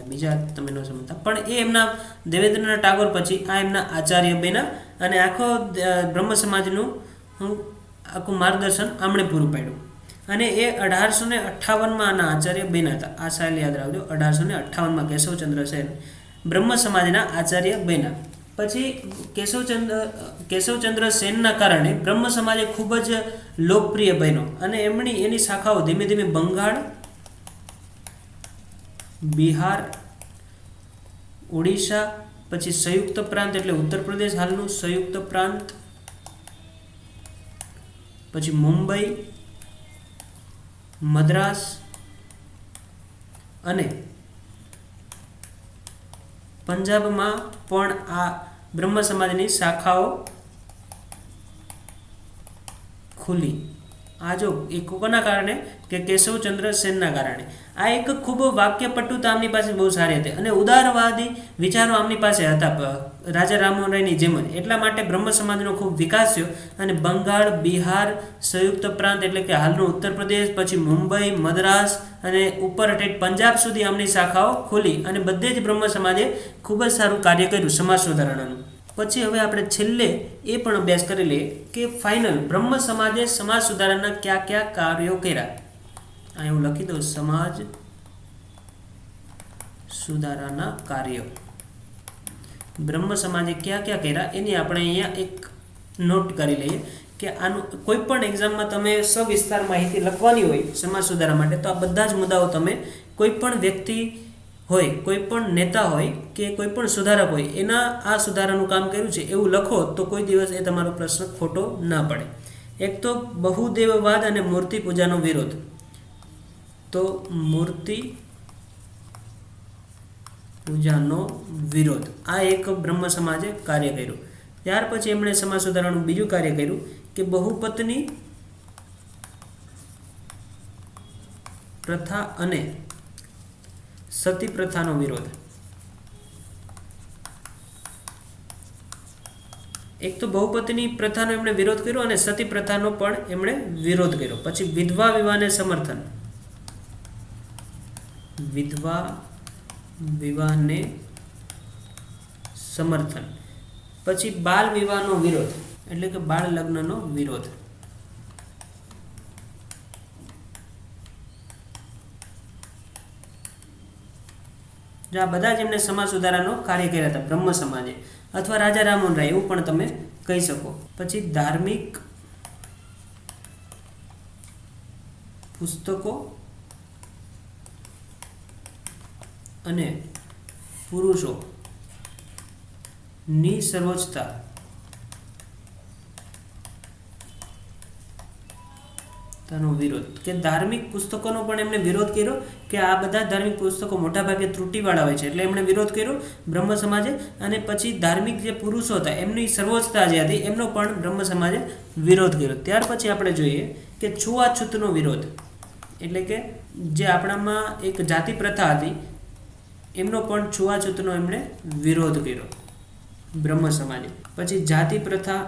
Speaker 2: બીજા તમે ન સમજતા, પણ એ એમના દેવેન્દ્રનાથ ટાગોર પછી આ એમના આચાર્ય બન્યા અને આખો બ્રહ્મ સમાજનું આખું માર્ગદર્શન આમણે પૂરું પાડ્યું. અને એ 1858માં આના આચાર્ય બન્યા હતા. આ સાલ યાદ રાખજો, 1858માં કેશવચંદ્ર સેન બ્રહ્મ સમાજના આચાર્ય બન્યા. પછી કેશવચંદ્ર સેનના કારણે બ્રહ્મ સમાજ ખૂબ જ લોકપ્રિય બન્યો અને એની શાખાઓ ધીમે ધીમે બંગાળ, બિહાર, ઓડિશા, પછી સંયુક્ત પ્રાંત એટલે ઉત્તર પ્રદેશ હાલનું સંયુક્ત પ્રાંત, પછી મુંબઈ, મદ્રાસ અને પંજાબમાં પણ આ બ્રહ્મ સમાજની શાખાઓ ખુલી. આ જો એ કોના કારણે કે કેશવચંદ્ર સેનના કારણે. આ એક ખૂબ વાક્યપટુતા આમની પાસે બહુ સારી હતી અને ઉદારવાદી વિચારો આમની પાસે હતા રાજા રામમોહન રાયની જેમ જ. એટલા માટે બ્રહ્મ સમાજનો ખૂબ વિકાસ થયો અને બંગાળ, બિહાર, સંયુક્ત પ્રાંત એટલે કે હાલનું ઉત્તર પ્રદેશ, પછી મુંબઈ, મદ્રાસ અને ઉપર ઠેઠ પંજાબ સુધી આમની શાખાઓ ખુલી અને બધે જ બ્રહ્મ સમાજે ખૂબ જ સારું કાર્ય કર્યું સમાજ સુધારણાનું. પછી હવે આપણે છેલ્લે એ પણ અભ્યાસ કરી લઈએ કે ફાઇનલ બ્રહ્મ સમાજે સમાજ સુધારણના કયા કયા કાર્યો કર્યા. આ હું લખી દઉં, સમાજ સુધારાના કાર્યો બ્રહ્મ સમાજે કયા કયા કર્યા એની આપણે અહીંયા એક નોટ કરી લઈએ કે આનું કોઈ પણ એક્ઝામમાં તમે સવિસ્તાર માહિતી લખવાની હોય સમાજ સુધારા માટે તો આ બધા જ મુદ્દાઓ તમે કોઈ પણ વ્યક્તિ હોય, કોઈ પણ નેતા હોય કે કોઈ પણ સુધારક હોય એના આ સુધારાનું કામ કર્યું છે એવું લખો તો કોઈ દિવસ એ તમારો પ્રશ્ન ખોટો ના પડે. એક તો બહુદેવવાદ અને મૂર્તિ પૂજાનો વિરોધ, તો મૂર્તિ પૂજાનો વિરોધ આ એક બ્રહ્મ સમાજે કાર્ય કર્યું. ત્યાર પછી એમણે સમાજ સુધારણાનું બીજું કાર્ય કર્યું કે બહુપત્ની પ્રથા અને સતી પ્રથાનો વિરોધ. એક તો બહુપત્ની પ્રથાનો એમણે વિરોધ કર્યો અને સતી પ્રથાનો પણ એમણે વિરોધ કર્યો. પછી વિધવા વિવાહને સમર્થન, વિધવા વિવાહને સમર્થન. પછી બાલ વિવાહનો વિરોધ એટલે કે બાળ લગ્નનો વિરોધ. આ બધા જ એમણે સમાજ સુધારાનો કાર્ય કર્યા હતા બ્રહ્મ સમાજે અથવા રાજા રામમોહન રાય એવું પણ તમે કહી શકો. પછી ધાર્મિક પુસ્તકો અને પુરુષો ની સર્વોચ્ચતા નો વિરોધ, કે ધાર્મિક પુસ્તકોનો પણ એમણે વિરોધ કર્યો કે આ બધા ધાર્મિક પુસ્તકો મોટાભાગે ત્રુટિવાળા હોય છે, એટલે એમણે વિરોધ કર્યો બ્રહ્મ સમાજે. અને પછી ધાર્મિક જે પુરુષો હતા એમની સર્વોચ્ચતા જે હતી એમનો પણ બ્રહ્મ સમાજે વિરોધ કર્યો. ત્યાર પછી આપણે જોઈએ કે છૂઆછૂતનો વિરોધ, એટલે કે જે આપણામાં એક જાતિ પ્રથા હતી એમનો પણ છૂઆછૂતનો એમણે વિરોધ કર્યો બ્રહ્મ સમાજે. પછી જાતિ પ્રથા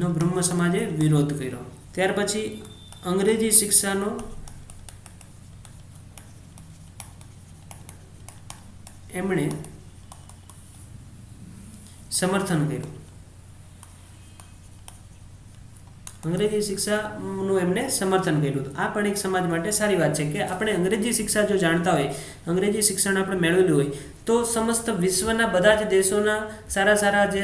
Speaker 2: નો બ્રહ્મ સમાજે વિરોધ કર્યો. ત્યાર પછી અંગ્રેજી શિક્ષાનો એમણે સમર્થન કર્યું. અંગ્રેજી શિક્ષાનું એમણે સમર્થન કર્યું. આ પણ એક સમાજ માટે સારી વાત છે કે આપણે અંગ્રેજી શિક્ષા જો જાણતા હોય, અંગ્રેજી શિક્ષણ આપણે મેળવેલું હોય તો સમસ્ત વિશ્વના બધા જ દેશોના સારા સારા જે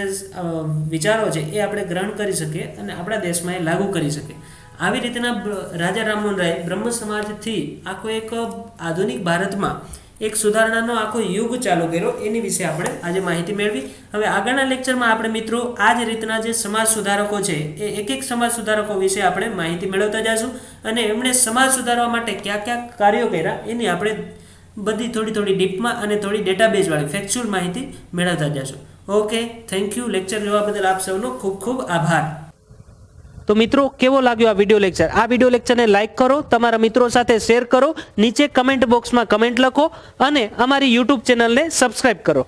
Speaker 2: વિચારો છે એ આપણે ગ્રહણ કરી શકીએ અને આપણા દેશમાં એ લાગુ કરી શકીએ. આવી રીતના રાજા રામમોહન રાય બ્રહ્મ સમાજથી આખો એક આધુનિક ભારતમાં એક સુધારણાનો આખો યુગ ચાલુ કર્યો. એની વિશે આપણે આજે માહિતી મેળવી. હવે આગળના લેક્ચરમાં આપણે મિત્રો આ જ રીતના જે સમાજ સુધારકો છે એ એક એક સમાજ સુધારકો વિશે આપણે માહિતી મેળવતા જઈશું અને એમણે સમાજ સુધારવા માટે કયા કયા કાર્યો કર્યા એની આપણે બધી થોડી ડીપમાં અને થોડી ડેટાબેઝવાળી ફેક્ચ્યુઅલ માહિતી મેળવતા જઈશું. Okay, thank you. લેક્ચર જોવા બદલ આપ સૌનો ખૂબ ખૂબ આભાર. તો મિત્રો, કેવો લાગ્યો આ વિડીયો લેક્ચર? આ વિડીયો લેક્ચરને લાઇક કરો, તમારા મિત્રો સાથે શેર કરો, નીચે કમેન્ટ બોક્સમાં કમેન્ટ લખો અને અમારી યુટ્યુબ ચેનલને સબસ્ક્રાઇબ કરો.